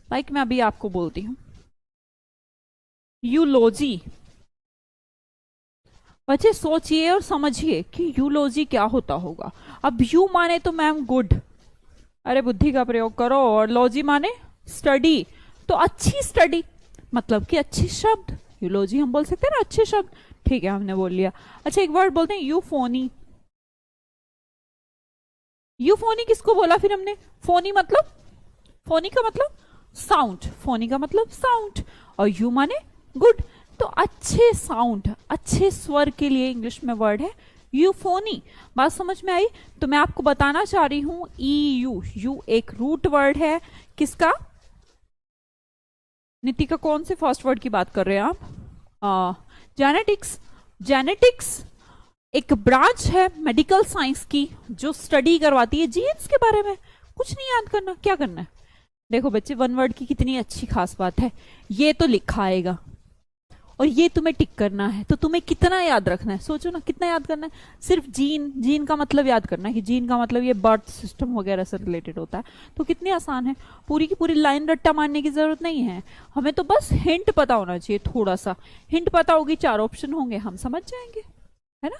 Like मैं अभी आपको बोलती हूं यूलॉजी। बच्चे सोचिए और समझिए कि यूलॉजी क्या होता होगा। अब यू माने तो मैम गुड, अरे बुद्धि का प्रयोग करो, और लॉजी माने स्टडी, तो अच्छी स्टडी, मतलब कि अच्छी शब्द, यूलॉजी हम बोल सकते हैं ना, अच्छे शब्द। ठीक है, हमने बोल लिया। अच्छा, एक वर्ड बोलते हैं यूफोनी। यूफोनी किसको बोला फिर हमने? फोनी मतलब, फोनी का मतलब साउंड, फोनी का मतलब साउंड, और यू माने गुड, तो अच्छे साउंड, अच्छे स्वर के लिए इंग्लिश में वर्ड है यूफोनी। बात समझ में आई? तो मैं आपको बताना चाह रही हूं यू एक रूट वर्ड है किसका? नितिका, कौन से फर्स्ट वर्ड की बात कर रहे हैं आप? जेनेटिक्स। जेनेटिक्स एक ब्रांच है मेडिकल साइंस की जो स्टडी करवाती है जीन्स के बारे में। कुछ नहीं याद करना, क्या करना है? देखो बच्चे, वन वर्ड की कितनी अच्छी खास बात है, ये तो लिखा आएगा और ये तुम्हें टिक करना है, तो तुम्हें कितना याद रखना है? सोचो ना, कितना याद करना है? सिर्फ जीन का मतलब याद करना है कि जीन का मतलब ये बर्थ सिस्टम वगैरह से रिलेटेड होता है, तो कितनी आसान है। पूरी की पूरी लाइन रट्टा मारने की जरूरत नहीं है, हमें तो बस हिंट पता होना चाहिए। थोड़ा सा हिंट पता होगी, 4 ऑप्शन होंगे, हम समझ जाएंगे, है ना।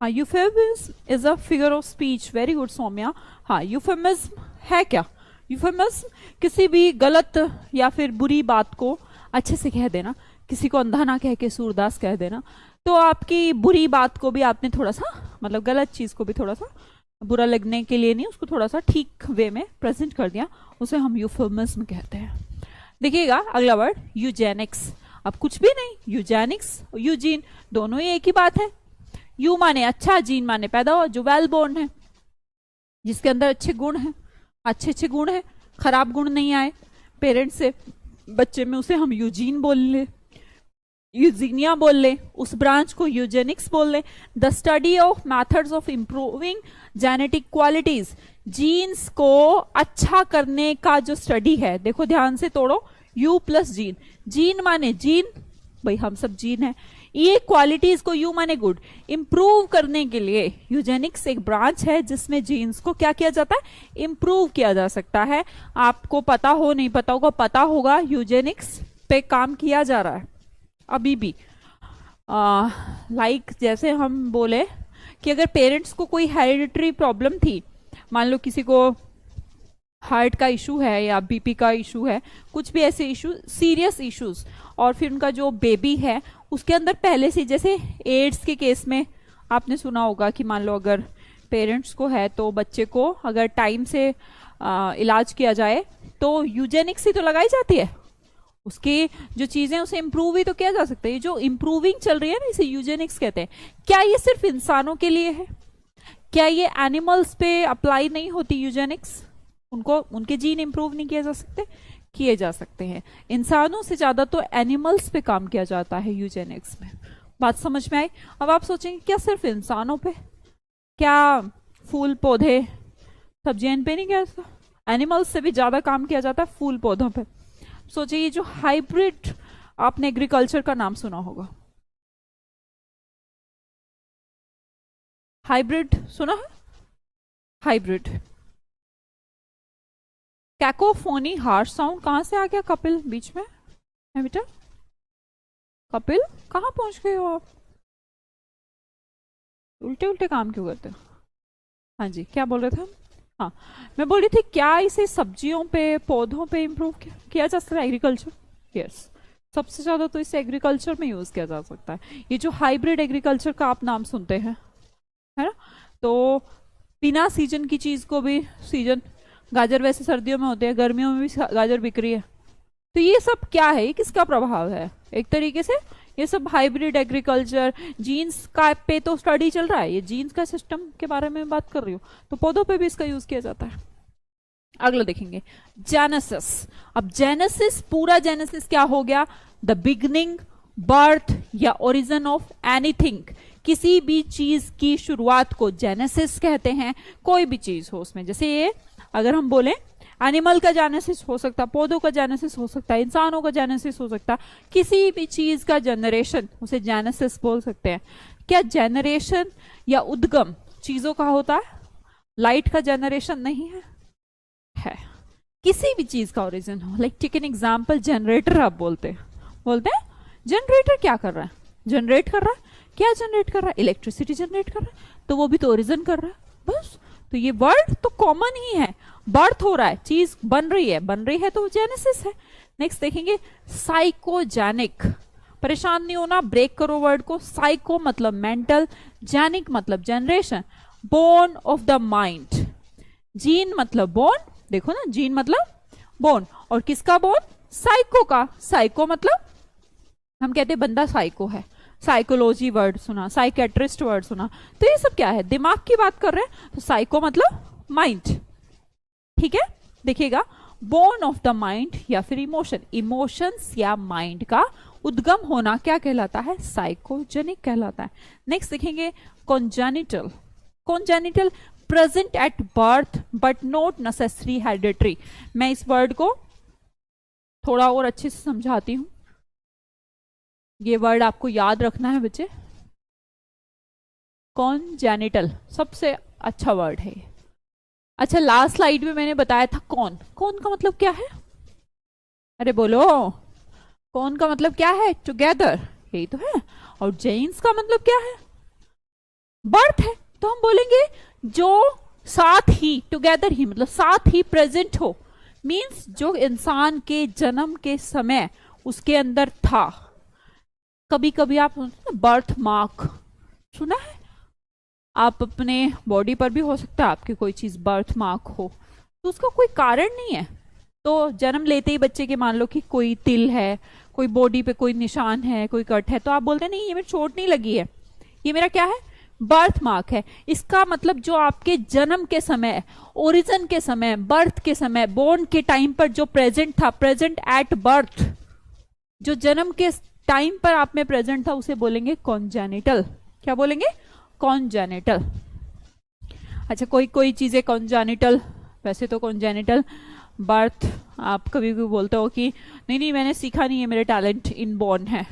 हाँ, euphemism is a figure of speech. Very good Saumya. हाँ, यूफेमिज्म है क्या? यूफेमिज्म किसी भी गलत या फिर बुरी बात को अच्छे से कह देना, किसी को अंधा ना कह के सूरदास कह देना। तो आपकी बुरी बात को भी आपने थोड़ा सा, मतलब गलत चीज को भी थोड़ा सा बुरा लगने के लिए नहीं, उसको थोड़ा सा ठीक वे में प्रेजेंट कर दिया, उसे हम यूफेमिज्म कहते हैं। देखिएगा अगला वर्ड यूजेनिक्स। अब कुछ भी नहीं, यूजेनिक्स और यूजीन दोनों ही एक ही बात है। यू माने अच्छा, जीन माने पैदा हुआ, जो वेल बोर्न है, जिसके अंदर अच्छे गुण हैं, अच्छे गुण हैं, खराब गुण नहीं आए पेरेंट्स से बच्चे में, उसे हम यूजीन बोल ले, यूजीनिया बोल ले, उस ब्रांच को यूजेनिक्स बोल ले। The study of methods of improving genetic qualities, genes को अच्छा करने का जो स्टडी है। देखो ध्यान से तोड़ो, यू प्लस जीन, जीन माने जीन, भाई हम सब जीन है, ये क्वालिटीज को यू माने गुड, इंप्रूव करने के लिए यूजेनिक्स एक ब्रांच है जिसमें जीन्स को क्या किया जाता है? इंप्रूव किया जा सकता है। आपको पता हो नहीं पता होगा, पता होगा यूजेनिक्स पे काम किया जा रहा है अभी भी। लाइक जैसे हम बोले कि अगर पेरेंट्स को कोई हेरिडिटरी प्रॉब्लम थी, मान लो किसी को हार्ट का इशू है या बीपी का इशू है, कुछ भी ऐसे इशू, सीरियस इश्यूज, और फिर उनका जो बेबी है उसके अंदर पहले से, जैसे एड्स के केस में आपने सुना होगा कि मान लो अगर पेरेंट्स को है तो बच्चे को अगर टाइम से इलाज किया जाए तो यूजेनिक्स ही तो लगाई जाती है, उसकी जो चीजें उसे इम्प्रूव ही तो किया जा सकता है। ये जो इम्प्रूविंग चल रही है ना, इसे यूजेनिक्स कहते हैं। क्या ये सिर्फ इंसानों के लिए है? क्या ये एनिमल्स पे अप्लाई नहीं होती यूजेनिक्स? उनको उनके जीन इम्प्रूव नहीं किए जा सकते? किए जा सकते हैं। इंसानों से ज्यादा तो एनिमल्स पे काम किया जाता है यूजेनिक्स में। बात समझ में आई? अब आप सोचेंगे क्या सिर्फ इंसानों पे? क्या फूल पौधे सब्जियां इन पे नहीं किया जाता? एनिमल्स से भी ज्यादा काम किया जाता है फूल पौधों पे। सोचिए ये जो हाइब्रिड, आपने एग्रीकल्चर का नाम सुना होगा, हाइब्रिड सुना है? हाइब्रिड कैकोफोनी, हार्श साउंड कहां से आ गया कपिल बीच में? है बेटा कपिल, कहां पहुंच गए हो आप? उल्टे उल्टे काम क्यों करते हो? हाँ जी, क्या बोल रहे थे हम? हाँ, मैं बोल रही थी क्या इसे सब्जियों पे, पौधों पे इम्प्रूव किया जा सकता है? एग्रीकल्चर, यस, सबसे ज्यादा तो इसे एग्रीकल्चर में यूज किया जा सकता है। ये जो हाइब्रिड एग्रीकल्चर का आप नाम सुनते हैं, है ना, तो बिना सीजन की चीज को भी सीजन, गाजर वैसे सर्दियों में होते हैं, गर्मियों में भी गाजर बिक रही है, तो ये सब क्या है? ये किसका प्रभाव है? एक तरीके से ये सब हाइब्रिड एग्रीकल्चर, जीन्स का पे तो स्टडी चल रहा है, ये जीन्स का सिस्टम के बारे में बात कर रही हूँ, तो पौधों पे भी इसका यूज किया जाता है। अगला देखेंगे जेनेसिस। अब जेनेसिस, पूरा जेनेसिस क्या हो गया? द बिगनिंग, बर्थ या ओरिजिन ऑफ एनीथिंग, किसी भी चीज की शुरुआत को जेनेसिस कहते हैं। कोई भी चीज हो उसमें, जैसे ये अगर हम बोले एनिमल का जेनेसिस हो सकता, पौधों का जेनेसिस हो सकता है, इंसानों का जेनेसिस हो सकता, किसी भी चीज का जनरेशन, उसे जेनेसिस बोल सकते हैं। क्या जनरेशन या उद्गम चीजों का होता है? लाइट का जनरेशन नहीं है, है किसी भी चीज का ओरिजिन हो। Like take an example, generator आप बोलते हैं जनरेटर क्या कर रहा है? जनरेट कर रहा है। क्या जनरेट कर रहा है? इलेक्ट्रिसिटी जनरेट कर रहा है, तो वो भी तो ओरिजिन कर रहा है बस। तो ये वर्ड तो कॉमन ही है, बर्थ हो रहा है, चीज बन रही है तो जेनेसिस है। नेक्स्ट देखेंगे साइकोजेनिक। परेशान नहीं होना, ब्रेक करो वर्ड को। साइको मतलब मेंटल, जेनिक मतलब generation, born of the mind. Gene मतलब बोर्न, देखो ना, जीन मतलब बोर्न, और किसका बोर्न? साइको का। साइको मतलब हम कहते हैं बंदा साइको है, साइकोलॉजी वर्ड सुना, साइकेट्रिस्ट वर्ड सुना, तो ये सब क्या है? दिमाग की बात कर रहे हैं, तो साइको मतलब माइंड, ठीक है। देखिएगा, बोर्न ऑफ द माइंड या फिर इमोशन, इमोशंस या माइंड का उद्गम होना क्या कहलाता है? साइकोजेनिक कहलाता है। नेक्स्ट देखेंगे congenital. Congenital present at birth but not necessary hereditary. मैं इस वर्ड को थोड़ा और अच्छे से समझाती हूं, ये वर्ड आपको याद रखना है बच्चे। कॉन्जेनिटल सबसे अच्छा वर्ड है। अच्छा, लास्ट स्लाइड में मैंने बताया था कौन, कौन का मतलब क्या है? अरे बोलो, कौन का मतलब क्या है? टुगेदर, यही तो है। और जेन्स का मतलब क्या है? बर्थ है, तो हम बोलेंगे जो साथ ही, टुगेदर ही मतलब साथ ही प्रेजेंट हो, मींस जो इंसान के जन्म के समय उसके अंदर था। कभी कभी आप बर्थ मार्क सुना है? आप अपने बॉडी पर भी हो सकता है आपकी कोई चीज बर्थ मार्क हो, तो उसका कोई कारण नहीं है। तो जन्म लेते ही बच्चे के मान लो कि कोई तिल है, कोई बॉडी पे कोई निशान है, कोई कट है, तो आप बोलते नहीं ये मेरी चोट नहीं लगी है, ये मेरा क्या है? बर्थ मार्क है। इसका मतलब जो आपके जन्म के समय, ओरिजिन के समय, बर्थ के समय, बोर्न के टाइम पर जो प्रेजेंट था, प्रेजेंट एट बर्थ, जो जन्म के टाइम पर आप में प्रेजेंट था, उसे बोलेंगे कॉन्जेनिटल। क्या बोलेंगे? कॉन्जेनिटल। अच्छा, कोई कोई चीजें कॉन्जेनिटल, वैसे तो कॉन्जेनिटल बर्थ आप कभी भी बोलते हो कि नहीं नहीं मैंने सीखा नहीं है, मेरे टैलेंट इनबॉर्न है,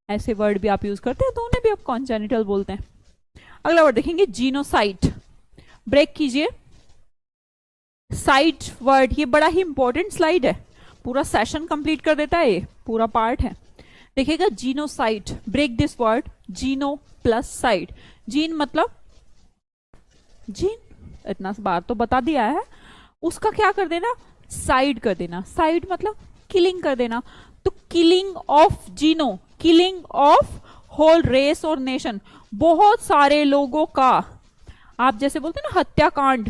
ऐसे वर्ड भी आप यूज करते हैं, तो उन्हें भी आप कॉन्जेनिटल बोलते हैं। अगला वर्ड देखेंगे जीनोसाइड। ब्रेक कीजिए, साइड वर्ड, ये बड़ा ही इंपॉर्टेंट स्लाइड है, पूरा सेशन कंप्लीट कर देता है, ये पूरा पार्ट है। देखिएगा genocide, break this word, geno plus cide. Gene मतलब जीन, इतना बार तो बता दिया है, उसका क्या कर देना? साइड कर देना। साइड मतलब किलिंग कर देना। तो killing of geno, killing of whole race और नेशन, बहुत सारे लोगों का, आप जैसे बोलते हैं ना हत्याकांड,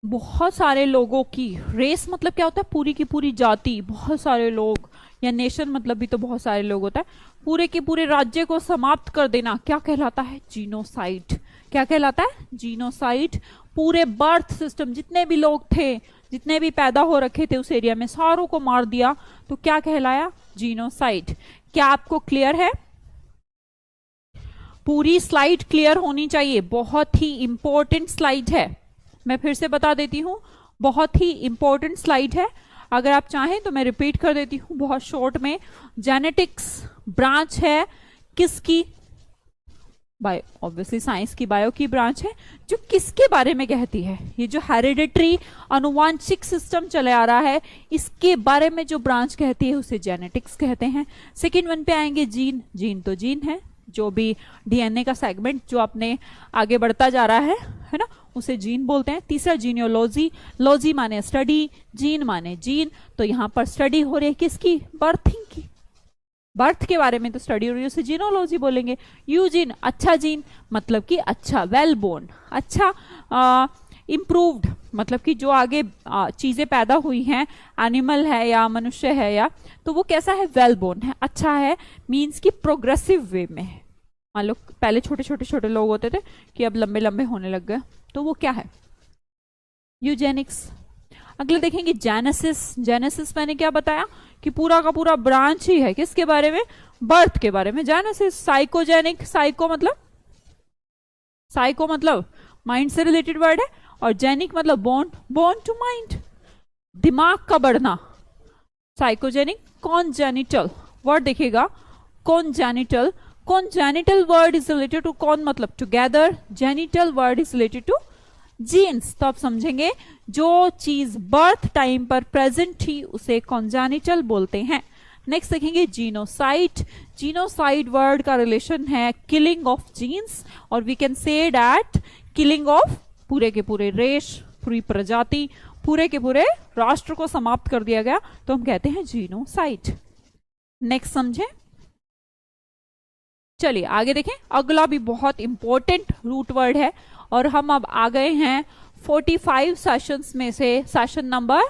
बहुत सारे लोगों की, रेस मतलब क्या होता है, पूरी की पूरी जाति, बहुत सारे लोग, या नेशन मतलब भी तो बहुत सारे लोग होता है, पूरे के पूरे राज्य को समाप्त कर देना क्या कहलाता है, जीनोसाइड। क्या कहलाता है, जीनोसाइड। पूरे बर्थ सिस्टम, जितने भी लोग थे, जितने भी पैदा हो रखे थे उस एरिया में, सारों को मार दिया, तो क्या कहलाया, जीनोसाइड। क्या आपको क्लियर है? पूरी स्लाइड क्लियर होनी चाहिए, बहुत ही इंपॉर्टेंट स्लाइड है, मैं फिर से बता देती हूं, बहुत ही इंपॉर्टेंट स्लाइड है। अगर आप चाहें तो मैं रिपीट कर देती हूं बहुत शॉर्ट में। जेनेटिक्स ब्रांच है किसकी, बायो, ऑब्वियसली साइंस की, बायो की ब्रांच है, जो किसके बारे में कहती है, ये जो हेरिडिटरी अनुवांशिक सिस्टम चले आ रहा है, इसके बारे में जो ब्रांच कहती है उसे जेनेटिक्स कहते हैं। सेकेंड वन पे आएंगे जीन, जीन तो जीन है, जो भी डीएनए का सेगमेंट जो अपने आगे बढ़ता जा रहा है ना, उसे जीन बोलते हैं। तीसरा जीनियोलॉजी, लॉजी माने स्टडी, जीन माने जीन, तो यहाँ पर स्टडी हो रही है किसकी, बर्थिंग की, बर्थ के बारे में तो स्टडी हो रही है, उसे जीनोलॉजी बोलेंगे। यूजीन, अच्छा जीन मतलब कि अच्छा, वेल बोर्न, अच्छा, इम्प्रूव्ड मतलब कि जो आगे चीजें पैदा हुई हैं, एनिमल है या मनुष्य है, या तो वो कैसा है, वेल बोर्न है, अच्छा है, मीन्स की प्रोग्रेसिव वे में है। मान लो पहले छोटे छोटे छोटे लोग होते थे कि अब लंबे लंबे होने लग गए, तो वो क्या है, यूजेनिक्स। अगले देखेंगे जेनेसिस, जेनेसिस मैंने क्या बताया कि पूरा का पूरा ब्रांच ही है किसके बारे में, बर्थ के बारे में, जेनेसिस। साइकोजेनिक, साइको मतलब माइंड से रिलेटेड वर्ड है, और जेनिक मतलब बोर्न, बोर्न टू माइंड, दिमाग का बढ़ना। साइकोजेनिक। कॉन्जेनिटल वर्ड देखिएगा, congenital, congenital word is related to con मतलब together, genital word is related to genes. तो आप समझेंगे जो चीज बर्थ टाइम पर प्रेजेंट थी उसे कॉन्जेनिटल बोलते हैं। नेक्स्ट देखेंगे जीनोसाइड, जीनोसाइड वर्ड का रिलेशन है किलिंग ऑफ जीन्स, और we can say that killing of पूरे के पूरे रेस, पूरी प्रजाति, पूरे के पूरे राष्ट्र को समाप्त कर दिया गया, तो हम कहते हैं जीनोसाइड। नेक्स्ट समझे, चलिए आगे देखें। अगला भी बहुत इंपॉर्टेंट रूट वर्ड है, और हम अब आ गए हैं 45 सेशंस में से सेशन नंबर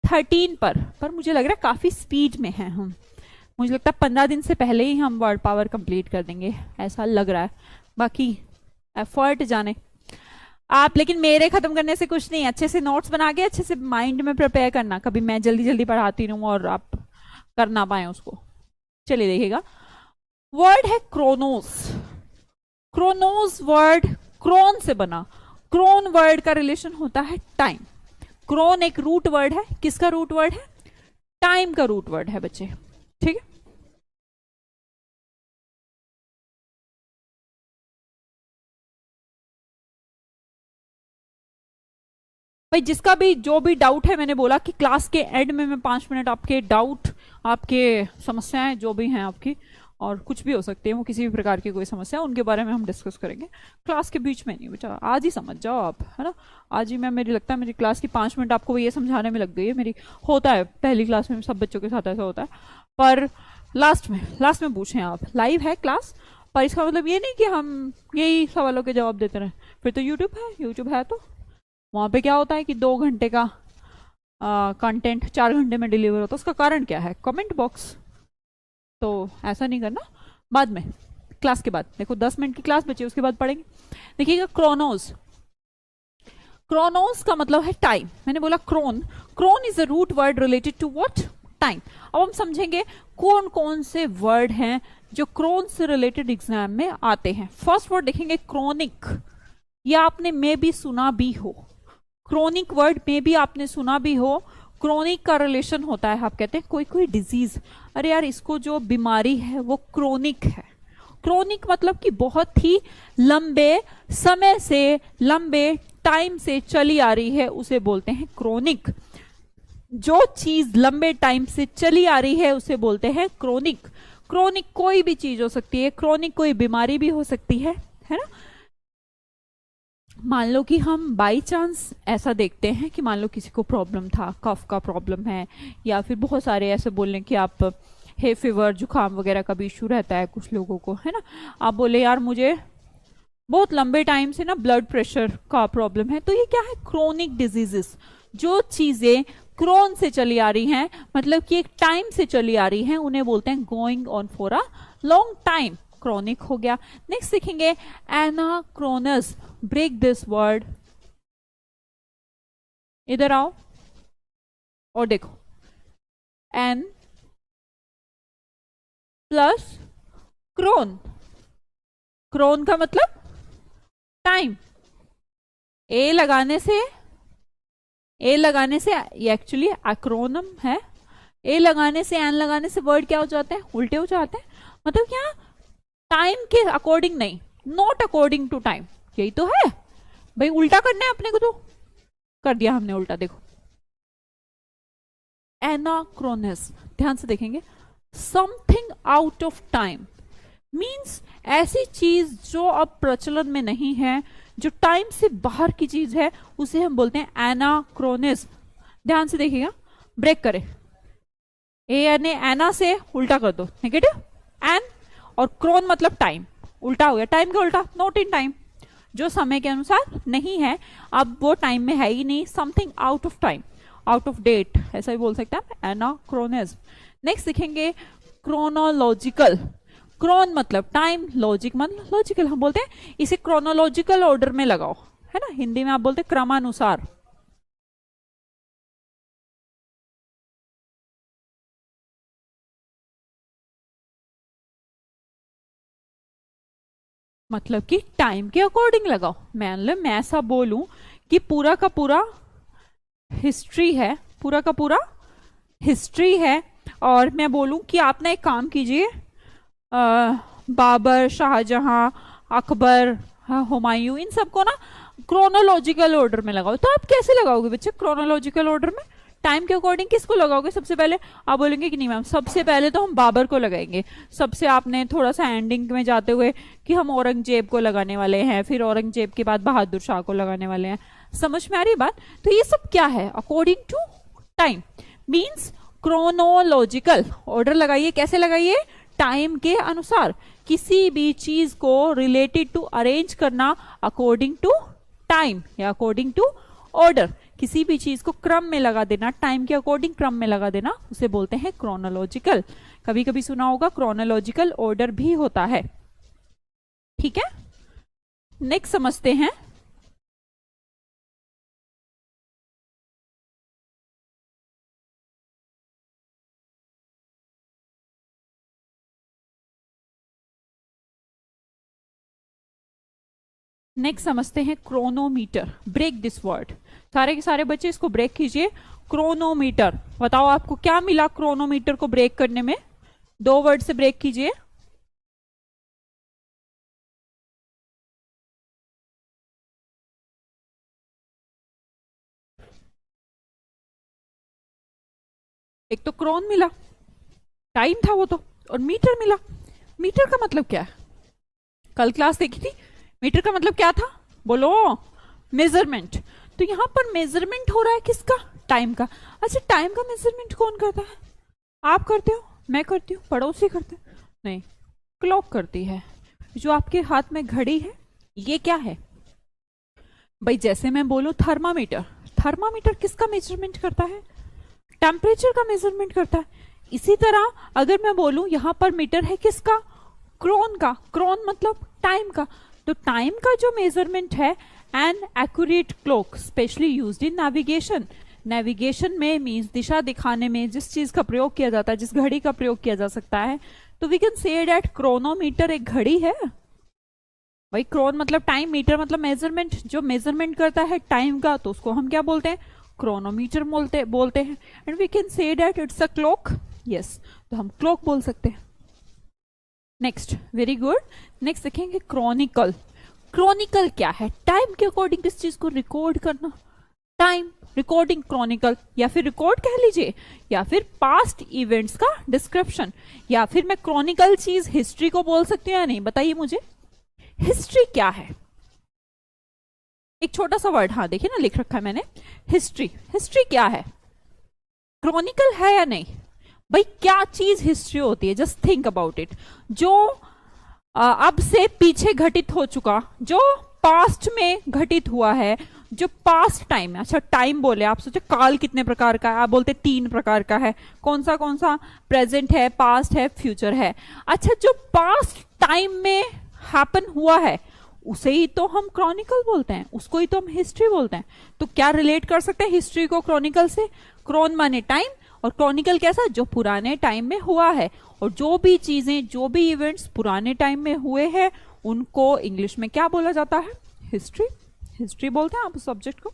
13 पर मुझे लग रहा है काफी स्पीड में है हम, मुझे लगता है 15 दिन से पहले ही हम वर्ड पावर कंप्लीट कर देंगे, ऐसा लग रहा है, बाकी एफर्ट जाने आप। लेकिन मेरे खत्म करने से कुछ नहीं, अच्छे से नोट्स बना के अच्छे से माइंड में प्रिपेयर करना, कभी मैं जल्दी जल्दी पढ़ाती रहूं और आप कर ना पाए उसको। चलिए देखिएगा, वर्ड है क्रोनोस। क्रोनोस वर्ड क्रोन से बना, क्रोन वर्ड का रिलेशन होता है टाइम। क्रोन एक रूट वर्ड है, किसका रूट वर्ड है, टाइम का रूट वर्ड है बच्चे, ठीक है। भाई जिसका भी जो भी डाउट है, मैंने बोला कि क्लास के एंड में मैं 5 मिनट आपके डाउट, आपके समस्याएं जो भी हैं आपकी, और कुछ भी हो सकती है वो, किसी भी प्रकार की कोई समस्या, उनके बारे में हम डिस्कस करेंगे। क्लास के बीच में नहीं बेटा, आज ही समझ जाओ आप, है ना। आज ही मैं, मेरी लगता है मेरी क्लास की 5 मिनट आपको ये समझाने में लग गई है मेरी। होता है पहली क्लास में सब बच्चों के साथ ऐसा होता है, पर लास्ट में पूछें आप, लाइव है क्लास, पर इसका मतलब ये नहीं कि हम यही सवालों के जवाब देते रहें, फिर तो यूट्यूब है तो वहाँ पे क्या होता है कि 2 घंटे का कंटेंट 4 घंटे में डिलीवर होता है। उसका कारण क्या है, कमेंट बॉक्स। तो ऐसा नहीं करना, बाद में क्लास के बाद देखो 10 मिनट की क्लास बची, उसके बाद पढ़ेंगे। देखिएगा क्रोनोस, क्रोनोस का मतलब है टाइम। मैंने बोला chron, chron is a root word related to what, time. अब हम समझेंगे कौन कौन से वर्ड हैं जो क्रोन से रिलेटेड एग्जाम में आते हैं। फर्स्ट वर्ड देखेंगे क्रोनिक, या आपने मे भी सुना भी हो, क्रोनिक वर्ड में भी आपने सुना भी हो। क्रोनिक का रिलेशन होता है, आप कहते हैं कोई कोई डिजीज, अरे यार इसको जो बीमारी है वो क्रोनिक है। क्रोनिक मतलब कि बहुत ही लंबे समय से, लंबे टाइम से चली आ रही है, उसे बोलते हैं क्रोनिक। जो चीज लंबे टाइम से चली आ रही है उसे बोलते हैं क्रोनिक। क्रोनिक कोई भी चीज हो सकती है, क्रोनिक कोई बीमारी भी हो सकती है ना। मान लो कि हम बाई चांस ऐसा देखते हैं कि मान लो किसी को प्रॉब्लम था, कफ का प्रॉब्लम है, या फिर बहुत सारे ऐसे बोल लें कि आप हे फीवर, जुकाम वगैरह का भी इशू रहता है कुछ लोगों को, है ना। आप बोले यार मुझे बहुत लंबे टाइम से ना ब्लड प्रेशर का प्रॉब्लम है, तो ये क्या है, क्रोनिक डिजीजेस। जो चीजें क्रोन से चली आ रही हैं, मतलब कि एक टाइम से चली आ रही हैं, उन्हें बोलते हैं going on for a long time, chronic हो गया। नेक्स्ट सीखेंगे एनाक्रोनस, ब्रेक दिस वर्ड, इधर आओ और देखो, एन प्लस क्रोन, क्रोन का मतलब टाइम, ए लगाने से ये एक्चुअली एक्रोनम है, ए लगाने से एन लगाने से वर्ड क्या हो जाते हैं, उल्टे हो जाते हैं। मतलब क्या, टाइम के अकॉर्डिंग नहीं, नॉट अकॉर्डिंग टू टाइम, यही तो है भाई, उल्टा करना है अपने को, तो कर दिया हमने उल्टा। देखो एनाक्रोनस, ध्यान से देखेंगे, something out of time means ऐसी चीज जो अब प्रचलन में नहीं है, जो टाइम से बाहर की चीज है, उसे हम बोलते हैं एनाक्रोनिज्म। ध्यान से देखिएगा, ब्रेक करें, ए यानी एना से उल्टा कर दो, नेगेटिव एन, और क्रोन मतलब टाइम, उल्टा हो गया, टाइम का उल्टा नॉट इन टाइम, जो समय के अनुसार नहीं है, अब वो टाइम में है ही नहीं, something out of time, out of date, ऐसा भी बोल सकते हैं एनाक्रोनिज्म। नेक्स्ट सीखेंगे क्रोनोलॉजिकल, क्रोन मतलब टाइम, लॉजिक मतलब लॉजिकल, हम बोलते हैं इसे क्रोनोलॉजिकल ऑर्डर में लगाओ, है ना, हिंदी में आप बोलते हैं क्रमानुसार। मतलब कि टाइम के अकॉर्डिंग लगाओ। मैं ऐसा बोलूं कि पूरा का पूरा हिस्ट्री है, पूरा का पूरा हिस्ट्री है, और मैं बोलूं कि आप ना एक काम कीजिए, बाबर, शाहजहां, अकबर, हुमायूं, इन सबको ना क्रोनोलॉजिकल ऑर्डर में लगाओ। तो आप कैसे लगाओगे बच्चे क्रोनोलॉजिकल ऑर्डर में, टाइम के अकॉर्डिंग किसको लगाओगे? सबसे पहले आप बोलेंगे कि नहीं मैम, सबसे पहले तो हम बाबर को लगाएंगे, सबसे आपने थोड़ा सा एंडिंग में जाते हुए कि हम औरंगजेब को लगाने वाले हैं, फिर औरंगजेब के बाद बहादुर शाह को लगाने वाले हैं। समझ में आ रही बात? तो ये सब क्या है, according to time means chronological order लगाइए। कैसे लगाइए? टाइम के अनुसार। किसी भी चीज को रिलेटेड टू अरेंज करना अकॉर्डिंग टू टाइम या अकॉर्डिंग टू ऑर्डर, किसी भी चीज को क्रम में लगा देना, टाइम के अकॉर्डिंग क्रम में लगा देना, उसे बोलते हैं क्रोनोलॉजिकल। कभी कभी सुना होगा क्रोनोलॉजिकल ऑर्डर भी होता है। ठीक है, नेक्स्ट समझते हैं। नेक्स्ट समझते हैं क्रोनोमीटर। ब्रेक दिस वर्ड, सारे के सारे बच्चे इसको ब्रेक कीजिए। क्रोनोमीटर, बताओ आपको क्या मिला क्रोनोमीटर को ब्रेक करने में? दो वर्ड से ब्रेक कीजिए। एक तो क्रोन मिला, टाइम था वो तो, और मीटर मिला। मीटर का मतलब क्या है? कल क्लास देखी थी, मीटर का मतलब क्या था? बोलो, मेजरमेंट। तो यहां पर मेजरमेंट हो रहा है किसका? टाइम का। अच्छा, टाइम का मेजरमेंट कौन करता है? आप करते हो, मैं करती हूँ, पड़ोसी करते हैं? नहीं, क्लॉक करती है। जो आपके हाथ में घड़ी है, ये क्या है भाई? जैसे मैं बोलूं थर्मामीटर, थर्मामीटर किसका मेजरमेंट करता है? टेम्परेचर का मेजरमेंट करता है। इसी तरह अगर मैं बोलूं यहां पर मीटर है किसका? क्रोन का। क्रोन मतलब टाइम का। तो टाइम का जो मेजरमेंट है, an accurate clock specially used in navigation. Navigation में मीन्स दिशा दिखाने में जिस चीज का प्रयोग किया जाता है, जिस घड़ी का प्रयोग किया जा सकता है, तो we can say that chronometer एक घड़ी है भाई। क्रोन मतलब टाइम, मीटर मतलब मेजरमेंट, जो मेजरमेंट करता है टाइम का, तो उसको हम क्या बोलते हैं? क्रोनोमीटर बोलते हैं। And we can say that it's a clock. Yes, तो हम क्लॉक बोल सकते हैं। Next, very good. नेक्स्ट देखेंगे क्रॉनिकल। क्रॉनिकल क्या है? टाइम के अकॉर्डिंग किस चीज को रिकॉर्ड करना, टाइम रिकॉर्डिंग, क्रॉनिकल। या फिर रिकॉर्ड कह लीजिए, या फिर पास्ट इवेंट्स का डिस्क्रिप्शन, या फिर मैं क्रॉनिकल चीज हिस्ट्री को बोल सकती हूँ या नहीं? बताइए मुझे, हिस्ट्री क्या है? एक छोटा सा वर्ड, हाँ देखिए ना लिख रखा है मैंने, हिस्ट्री। हिस्ट्री क्या है? क्रॉनिकल है या नहीं? भाई क्या चीज हिस्ट्री होती है? Just think about it. जो अब से पीछे घटित हो चुका, जो पास्ट में घटित हुआ है, जो पास्ट टाइम है। अच्छा टाइम बोले, आप सोचे काल कितने प्रकार का है, आप बोलते 3 प्रकार का है। कौन सा? प्रेजेंट है, पास्ट है, फ्यूचर है। अच्छा जो पास्ट टाइम में हैपन हुआ है उसे ही तो हम क्रॉनिकल बोलते हैं, उसको ही तो हम हिस्ट्री बोलते हैं। तो क्या रिलेट कर सकते हैं हिस्ट्री को क्रॉनिकल से? क्रॉन माने टाइम, और क्रॉनिकल कैसा? जो पुराने टाइम में हुआ है। और जो भी चीजें, जो भी इवेंट्स पुराने टाइम में हुए हैं उनको इंग्लिश में क्या बोला जाता है? हिस्ट्री। हिस्ट्री बोलते हैं आप उस सब्जेक्ट को।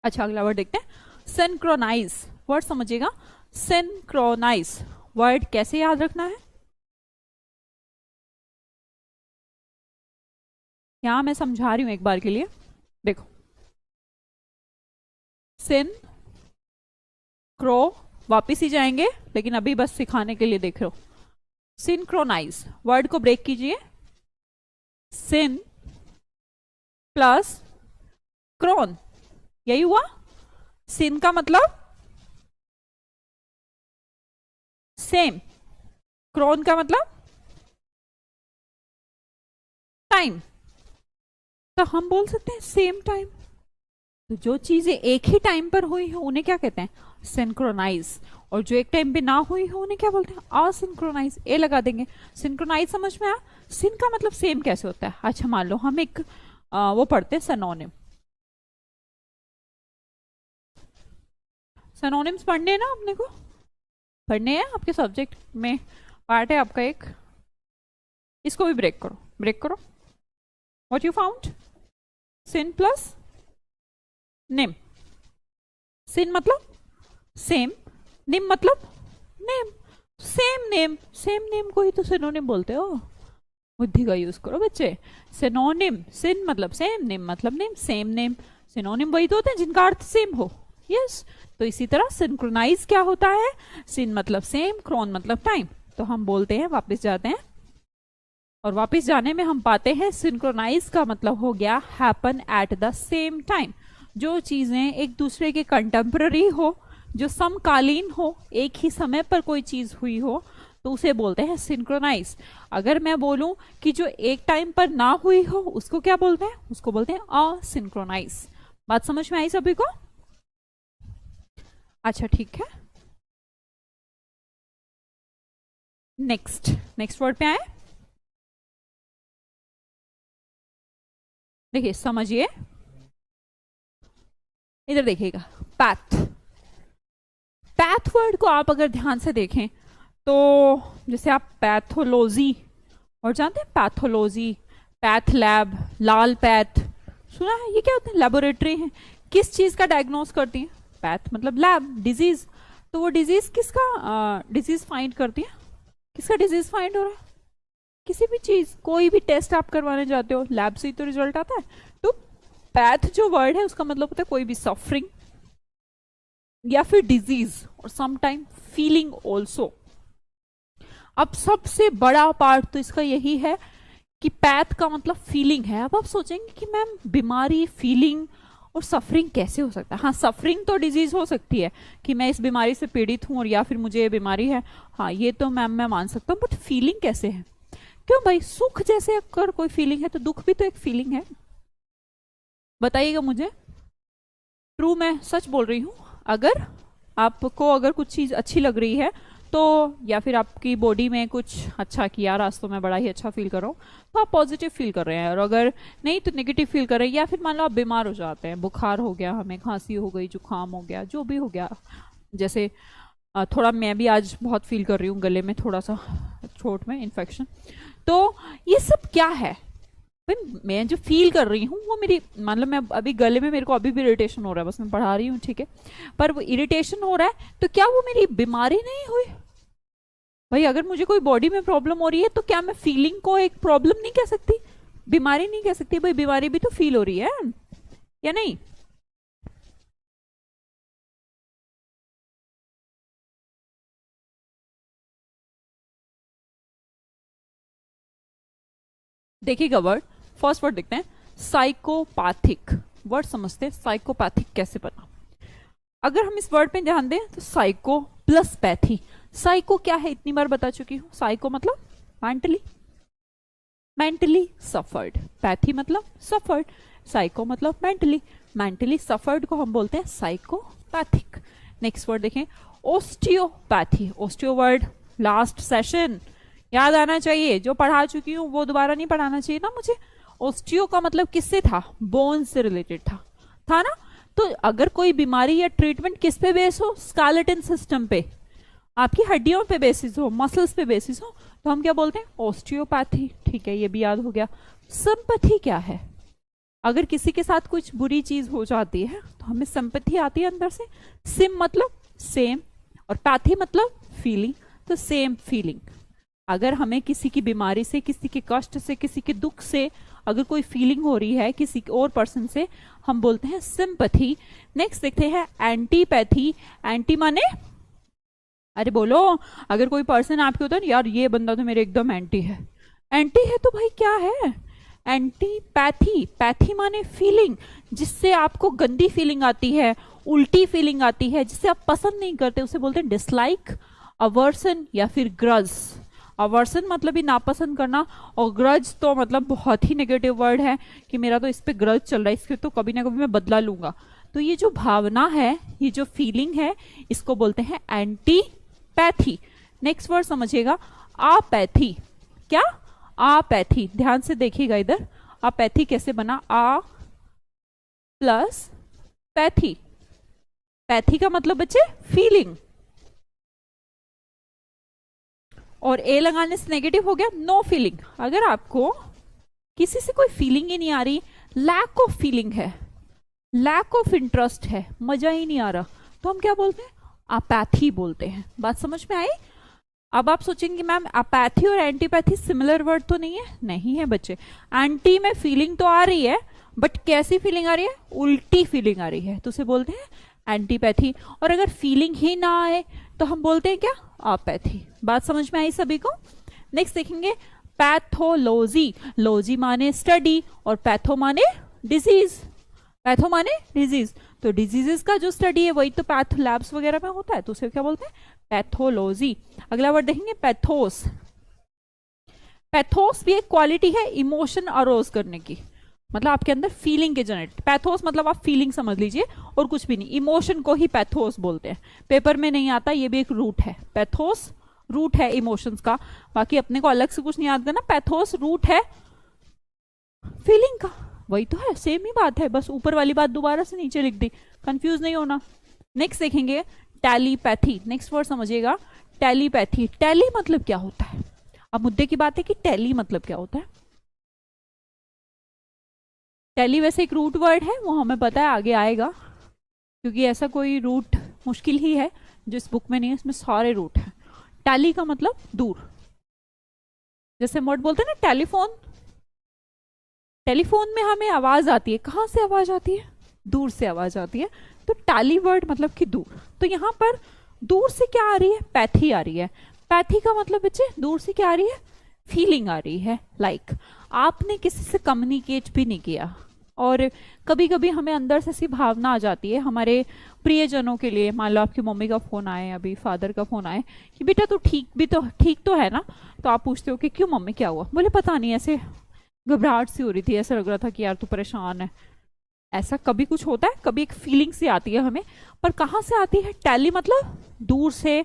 अच्छा अगला वर्ड देखते हैं, सिंक्रोनाइज। वर्ड समझिएगा, सिंक्रोनाइज वर्ड कैसे याद रखना है? यहां मैं समझा रही हूं एक बार के लिए, देखो। सिन क्रो, वापिस ही जाएंगे लेकिन अभी बस सिखाने के लिए देख रहे हो। सिंक्रोनाइज वर्ड को ब्रेक कीजिए, सिन प्लस क्रोन, यही हुआ। सिन का मतलब सेम, क्रोन का मतलब टाइम। तो हम बोल सकते हैं सेम टाइम। तो जो चीजें एक ही टाइम पर हुई हो उन्हें क्या कहते हैं? सिंक्रोनाइज। और जो एक टाइम पे ना हुई हो उन्हें क्या बोलते हैं? असिंक्रोनाइज। ए लगा देंगे। सिंक्रोनाइज समझ में आया? सिन का मतलब सेम कैसे होता है? अच्छा मान लो हम एक वो पढ़ते हैं सिनोनिम। सिनोनिम्स पढ़ने हैं ना अपने को, पढ़ने हैं, आपके सब्जेक्ट में पार्ट है आपका एक। इसको भी ब्रेक करो, ब्रेक करो। What you found? Syn plus name. Syn मतलब सेम, नेम मतलब name. Same name, same name को ही तो सिनोनिम बोलते हो। बुद्धि का यूज करो बच्चे। सिनोनिम, सिन मतलब सेम, नेम मतलब नेम, सेम नेम। सिनोनिम वही तो होते हैं जिनका अर्थ सेम हो। यस तो इसी तरह सिंक्रोनाइज क्या होता है? सिन मतलब सेम, क्रोन मतलब टाइम। तो हम बोलते हैं, वापस जाते हैं, और वापस जाने में हम पाते हैं सिंक्रोनाइज का मतलब हो गया happen at the same time. जो चीजें एक दूसरे के कंटेम्पररी हो, जो समकालीन हो, एक ही समय पर कोई चीज हुई हो, तो उसे बोलते हैं सिंक्रोनाइज। अगर मैं बोलूं कि जो एक टाइम पर ना हुई हो उसको क्या बोलते हैं? उसको बोलते हैं असिंक्रोनाइज। बात समझ में आई सभी को? अच्छा ठीक है, नेक्स्ट नेक्स्ट वर्ड पे आए। देखिए समझिए, इधर देखिएगा, पैथ। पैथ वर्ड को आप अगर ध्यान से देखें तो जैसे आप पैथोलॉजी और जानते हैं, पैथोलॉजी, पैथ लैब, लाल पैथ, सुना है? ये क्या होता है? लेबोरेटरी है। किस चीज का डायग्नोस करती है? पैथ मतलब लैब, डिजीज। तो वो डिजीज किसका डिजीज फाइंड करती है? किसका डिजीज फाइंड हो रहा है? किसी भी चीज, कोई भी टेस्ट आप करवाने जाते हो लैब से ही तो रिजल्ट आता है। तो पैथ जो वर्ड है उसका मतलब होता है कोई भी सफरिंग या फिर डिजीज, और समटाइम फीलिंग ऑल्सो। अब सबसे बड़ा पार्ट तो इसका यही है कि पैथ का मतलब फीलिंग है। अब आप सोचेंगे कि मैम बीमारी, फीलिंग और सफरिंग कैसे हो सकता है? हाँ सफरिंग तो डिजीज हो सकती है कि मैं इस बीमारी से पीड़ित हूं और या फिर मुझे ये बीमारी है, हाँ ये तो मैम मैं मान सकता हूँ, बट फीलिंग कैसे है? क्यों भाई, सुख जैसे अगर कोई फीलिंग है तो दुख भी तो एक फीलिंग है। बताइएगा मुझे, ट्रू मैं सच बोल रही हूँ? अगर आपको अगर कुछ चीज अच्छी लग रही है तो, या फिर आपकी बॉडी में कुछ अच्छा कि यार आज तो मैं बड़ा ही अच्छा फील कर रहा हूँ, तो आप पॉजिटिव फील कर रहे हैं। और अगर नहीं तो नेगेटिव फील कर रहे हैं, या फिर मान लो आप बीमार हो जाते हैं, बुखार हो गया, हमें खांसी हो गई, जुकाम हो गया, जो भी हो गया। जैसे थोड़ा मैं भी आज बहुत फील कर रही हूँ, गले में थोड़ा सा, थ्रोट में इन्फेक्शन। तो ये सब क्या है भाई? मैं जो फील कर रही हूँ वो मेरी, मान लो मैं अभी गले में, मेरे को अभी भी इरिटेशन हो रहा है, बस मैं पढ़ा रही हूँ ठीक है, पर वो इरिटेशन हो रहा है तो क्या वो मेरी बीमारी नहीं हुई? भाई अगर मुझे कोई बॉडी में प्रॉब्लम हो रही है तो क्या मैं फीलिंग को एक प्रॉब्लम नहीं कह सकती, बीमारी नहीं कह सकती? भाई बीमारी भी तो फील हो रही है या नहीं? देखिएगा वर्ड, फर्स्ट वर्ड देखते हैं, साइकोपैथिक वर्ड समझते हैं, साइकोपैथिक कैसे बना। अगर हम इस वर्ड पे ध्यान दें तो साइको प्लस पैथी, साइको क्या है इतनी बार बता चुकी हूं, साइको मतलब मेंटली, मेंटली सफर्ड, पैथी मतलब सफर्ड, साइको मतलब मेंटली, मेंटली सफर्ड को हम बोलते हैं साइकोपैथिक। नेक्स्ट वर्ड देखें, ओस्टियोपैथी, ओस्टियो वर्ड लास्ट सेशन याद आना चाहिए, जो पढ़ा चुकी हूं वो दोबारा नहीं पढ़ाना चाहिए ना मुझे। ओस्टियो का मतलब किससे था, बोन से रिलेटेड था ना। तो अगर कोई बीमारी या ट्रीटमेंट किस पे बेस हो, स्केलेटन सिस्टम पे, आपकी हड्डियों पे बेसिस हो, मसल्स पे बेसिस हो, तो हम क्या बोलते हैं, ओस्टियोपैथी। ठीक है, ये भी याद हो गया। सिंपैथी क्या है, अगर किसी के साथ कुछ बुरी चीज हो जाती है तो हमें सिंपैथी आती है अंदर से। सिम मतलब सेम और पैथी मतलब फीलिंग, तो सेम फीलिंग। अगर हमें किसी की बीमारी से, किसी के कष्ट से, किसी के दुख से अगर कोई फीलिंग हो रही है किसी और पर्सन से, हम बोलते हैं सिंपैथी। नेक्स्ट देखते हैं एंटीपैथी। एंटी माने, अरे बोलो, अगर कोई पर्सन आपके होता है यार ये बंदा तो मेरे एकदम एंटी है, एंटी है तो भाई क्या है, एंटीपैथी। पैथी माने फीलिंग, जिससे आपको गंदी फीलिंग आती है, उल्टी फीलिंग आती है, जिसे आप पसंद नहीं करते, उसे बोलते हैं डिसलाइक, अवर्सन या फिर ग्रज। अवर्सन मतलब ही नापसंद करना, और ग्रज तो मतलब बहुत ही नेगेटिव वर्ड है कि मेरा तो इस पे ग्रज चल रहा है, इसके तो कभी ना कभी मैं बदला लूंगा। तो ये जो भावना है, ये जो फीलिंग है, इसको बोलते हैं एंटीपैथी। नेक्स्ट वर्ड समझिएगा, आपैथी। क्या, आपैथी, ध्यान से देखिएगा इधर, आपैथी कैसे बना, आ प्लस पैथी। पैथी का मतलब बच्चे फीलिंग, और ए लगाने से नेगेटिव हो गया, नो फीलिंग। अगर आपको किसी से कोई फीलिंग ही नहीं आ रही, लैक ऑफ फीलिंग है, लैक ऑफ इंटरेस्ट है, मजा ही नहीं आ रहा, तो हम क्या बोलते हैं, अपैथी बोलते हैं। बात समझ में आई। अब आप सोचेंगे मैम अपैथी और एंटीपैथी सिमिलर वर्ड तो नहीं है, नहीं है बच्चे। एंटी में फीलिंग तो आ रही है, बट कैसी फीलिंग आ रही है, उल्टी फीलिंग आ रही है, तो उसे बोलते हैं एंटीपैथी। और अगर फीलिंग ही ना आए तो हम बोलते हैं क्या, अपैथी। बात समझ में आई सभी को। नेक्स्ट देखेंगे पैथोलॉजी। लॉजी माने स्टडी और पैथो माने डिजीज, पैथो माने डिजीज, तो डिजीजेस का जो स्टडी है वही तो पैथ लैब्स वगैरह में होता है, तो उसे क्या बोलते हैं, पैथोलॉजी। अगला वर्ड देखेंगे पैथोस। पैथोस भी एक क्वालिटी है इमोशन अरोज करने की, मतलब आपके अंदर फीलिंग के जनरेट। पैथोस मतलब आप फीलिंग समझ लीजिए और कुछ भी नहीं, इमोशन को ही पैथोस बोलते हैं। पेपर में नहीं आता, ये भी एक रूट है, पैथोस रूट है इमोशंस का, बाकी अपने को अलग से कुछ नहीं याद करना, पैथोस रूट है फीलिंग का, वही तो है, सेम ही बात है, बस ऊपर वाली बात दोबारा से नीचे लिख दी, कंफ्यूज नहीं होना। नेक्स्ट देखेंगे टेलीपैथी। नेक्स्ट वर्ड समझिएगा, टेलीपैथी। टेली मतलब क्या होता है, अब मुद्दे की बात है कि टेली मतलब क्या होता है। टेली वैसे एक रूट वर्ड है, वो हमें पता है, आगे आएगा, क्योंकि ऐसा कोई रूट मुश्किल ही है जो इस बुक में नहीं है, इसमें सारे रूट हैं। टैली का मतलब दूर, जैसे वर्ड बोलते हैं ना टेलीफोन, टेलीफोन में हमें आवाज आती है, कहाँ से आवाज आती है, दूर से आवाज आती है, तो टैली वर्ड मतलब कि दूर। तो यहाँ पर दूर से क्या आ रही है, पैथी आ रही है। पैथी का मतलब बच्चे दूर से क्या आ रही है, फीलिंग आ रही है। लाइक आपने किसी से कम्युनिकेट भी नहीं किया, और कभी कभी हमें अंदर से ऐसी भावना आ जाती है हमारे प्रियजनों के लिए, मान लो आपकी मम्मी का फोन आए, अभी फादर का फोन आए कि बेटा तू ठीक तो है ना, तो आप पूछते हो कि क्यों मम्मी क्या हुआ, बोले पता नहीं ऐसे घबराहट सी हो रही थी, ऐसा लग रहा था कि यार तू परेशान है। ऐसा कभी कुछ होता है, कभी एक फीलिंग सी आती है हमें, पर कहाँ से आती है, टैली मतलब दूर से,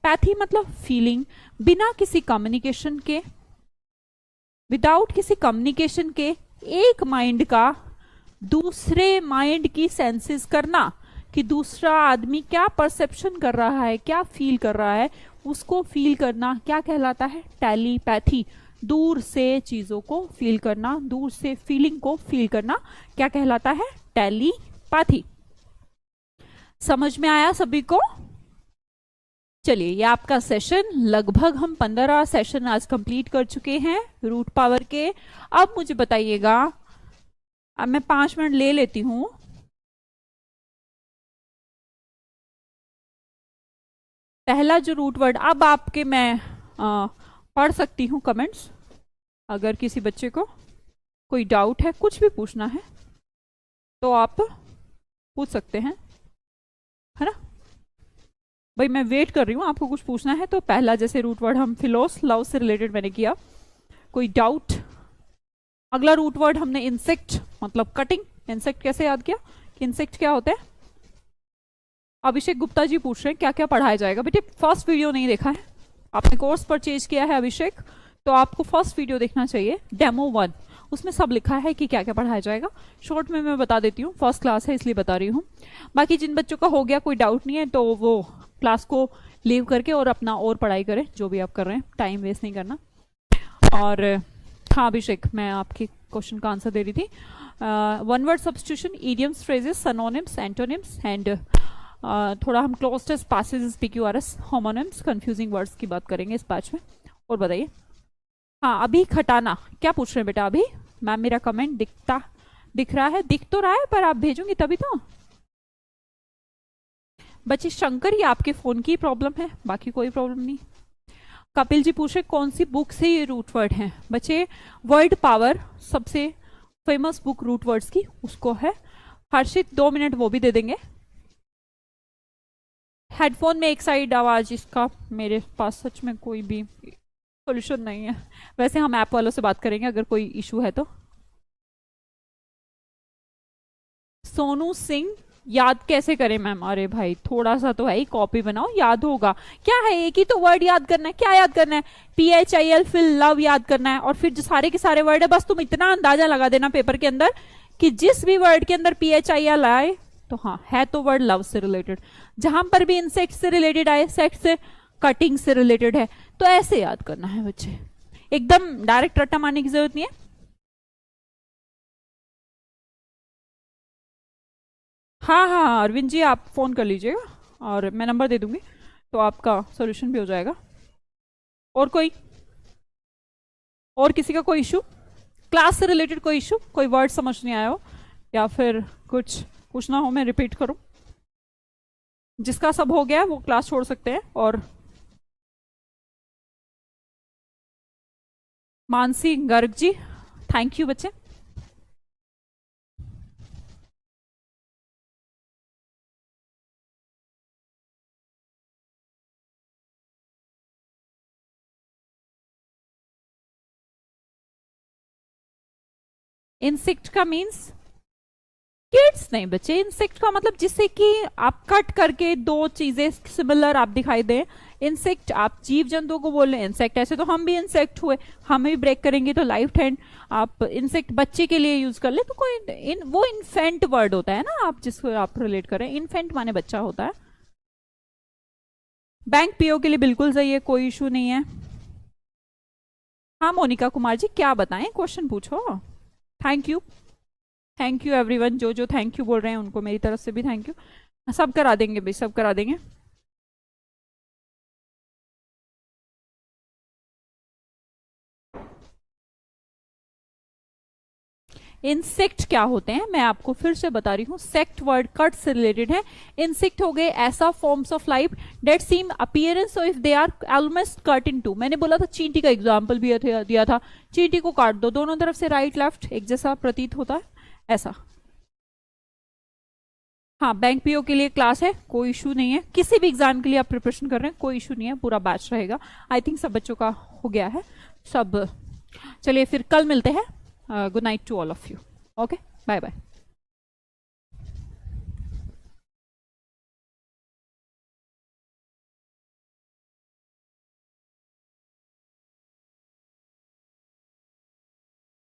पैथी मतलब फीलिंग, बिना किसी कम्युनिकेशन के, विदाउट किसी कम्युनिकेशन के एक माइंड का दूसरे माइंड की सेंसेस करना, कि दूसरा आदमी क्या परसेप्शन कर रहा है, क्या फील कर रहा है, उसको फील करना क्या कहलाता है, टेलीपैथी। दूर से चीजों को फील करना, दूर से फीलिंग को फील करना क्या कहलाता है, टेलीपैथी। समझ में आया सभी को। चलिए, ये आपका सेशन, लगभग हम 15 सेशन आज कंप्लीट कर चुके हैं रूट पावर के। अब मुझे बताइएगा, अब मैं 5 मिनट ले लेती हूं, पहला जो रूट वर्ड, अब आपके मैं पढ़ सकती हूँ कमेंट्स, अगर किसी बच्चे को कोई डाउट है, कुछ भी पूछना है तो आप पूछ सकते हैं, है ना भाई। मैं वेट कर रही हूँ, आपको कुछ पूछना है तो। पहला जैसे रूट वर्ड हम फिलोस लव से रिलेटेड मैंने किया, कोई डाउट। अगला रूट वर्ड हमने इंसेक्ट मतलब कटिंग। इंसेक्ट कैसे याद किया कि इंसेक्ट क्या होते हैं? अभिषेक गुप्ता जी पूछ रहे हैं क्या क्या पढ़ाया जाएगा। बेटे फर्स्ट वीडियो नहीं देखा है आपने, कोर्स परचेज किया है अभिषेक, तो आपको फर्स्ट वीडियो देखना चाहिए, डेमो 1। उसमें सब लिखा है कि क्या क्या पढ़ाया जाएगा। शॉर्ट में मैं बता देती हूँ, फर्स्ट क्लास है इसलिए बता रही हूँ। बाकी जिन बच्चों का हो गया कोई डाउट नहीं है तो वो क्लास को लीव करके और अपना और पढ़ाई करें, जो भी आप कर रहे हैं, टाइम वेस्ट नहीं करना। और हाँ अभिषेक, मैं आपके क्वेश्चन का आंसर दे रही थी। One word substitution, idioms, phrases, synonyms, antonyms and थोड़ा हम closed passages, PQRS, homonyms, confusing words की बात करेंगे इस बैच में। और बताइए। हाँ अभी खटाना क्या पूछ रहे हैं बेटा? अभी मैम मेरा कमेंट दिख रहा है, दिख तो रहा है पर आप भेजोगे तभी तो। बच्चे शंकर, ये आपके फोन की प्रॉब्लम है, बाकी कोई प्रॉब्लम नहीं। कपिल जी पूछ रहे कौन सी बुक से ये रूट वर्ड है? बच्चे वर्ड पावर सबसे फेमस बुक रूट वर्ड्स की, उसको है। हर्षित 2 मिनट वो भी दे देंगे। हेडफोन में एक साइड आवाज, इसका मेरे पास सच में कोई भी सॉल्यूशन नहीं है। वैसे हम ऐप वालों से बात करेंगे अगर कोई इशू है तो। सोनू सिंह, याद कैसे करें मैम? अरे भाई थोड़ा सा तो है ही, कॉपी बनाओ, याद होगा। क्या है, एक ही तो वर्ड याद करना है। क्या याद करना है? PHIL फिर लव याद करना है, और फिर जो सारे के सारे वर्ड है बस तुम इतना अंदाजा लगा देना पेपर के अंदर कि जिस भी वर्ड के अंदर PHIL आए तो हाँ है तो वर्ड लव से रिलेटेड। जहां पर भी इंसेक्ट से रिलेटेड आए, सेक्ट से, कटिंग से रिलेटेड है, तो ऐसे याद करना है बच्चे, एकदम डायरेक्ट रट्टा मारने की जरूरत नहीं है। हाँ हाँ अरविंद जी आप फोन कर लीजिएगा और मैं नंबर दे दूंगी तो आपका सॉल्यूशन भी हो जाएगा। और कोई, और किसी का कोई इशू, क्लास से रिलेटेड कोई इशू, कोई वर्ड समझ नहीं आया हो या फिर कुछ पूछना हो, मैं रिपीट करूं? जिसका सब हो गया वो क्लास छोड़ सकते हैं। और मानसी गर्ग जी, थैंक यू बच्चे। इंसेक्ट का मीन्स किड्स नहीं बच्चे, इंसेक्ट का मतलब जिससे कि आप कट करके दो चीजें सिमिलर आप दिखाई दे। इंसेक्ट आप जीव जंतुओं को बोल रहे हैं इंसेक्ट, ऐसे तो हम भी इंसेक्ट हुए, हमें भी ब्रेक करेंगे तो लाइफ हैंड। आप इंसेक्ट बच्चे के लिए यूज कर ले तो कोई वो इन्फेंट वर्ड होता है ना, आप जिसको आप रिलेट करें, इन्फेंट माने बच्चा होता है। बैंक पीओ के लिए बिल्कुल सही है, कोई इशू नहीं है। हाँ मोनिका कुमार जी क्या बताएं, क्वेश्चन पूछो। थैंक यू एवरीवन, जो थैंक यू बोल रहे हैं उनको मेरी तरफ से भी थैंक यू। सब करा देंगे भाई, सब करा देंगे। इंसेक्ट क्या होते हैं मैं आपको फिर से बता रही हूँ। सेक्ट वर्ड कट से रिलेटेड है। इंसेक्ट हो गए ऐसा forms of life that seem appearance if they are almost cut in two. मैंने बोला था चींटी का एग्जाम्पल भी दिया था, चींटी को काट दो, दोनों तरफ से राइट लेफ्ट एक जैसा प्रतीत होता है, ऐसा। हाँ बैंक पीओ के लिए क्लास है, कोई इशू नहीं है। किसी भी एग्जाम के लिए आप प्रिपरेशन कर रहे हैं कोई इशू नहीं है, पूरा बैच रहेगा। आई थिंक सब बच्चों का हो गया है सब। चलिए फिर कल मिलते हैं। Good night to all of you. Okay bye bye.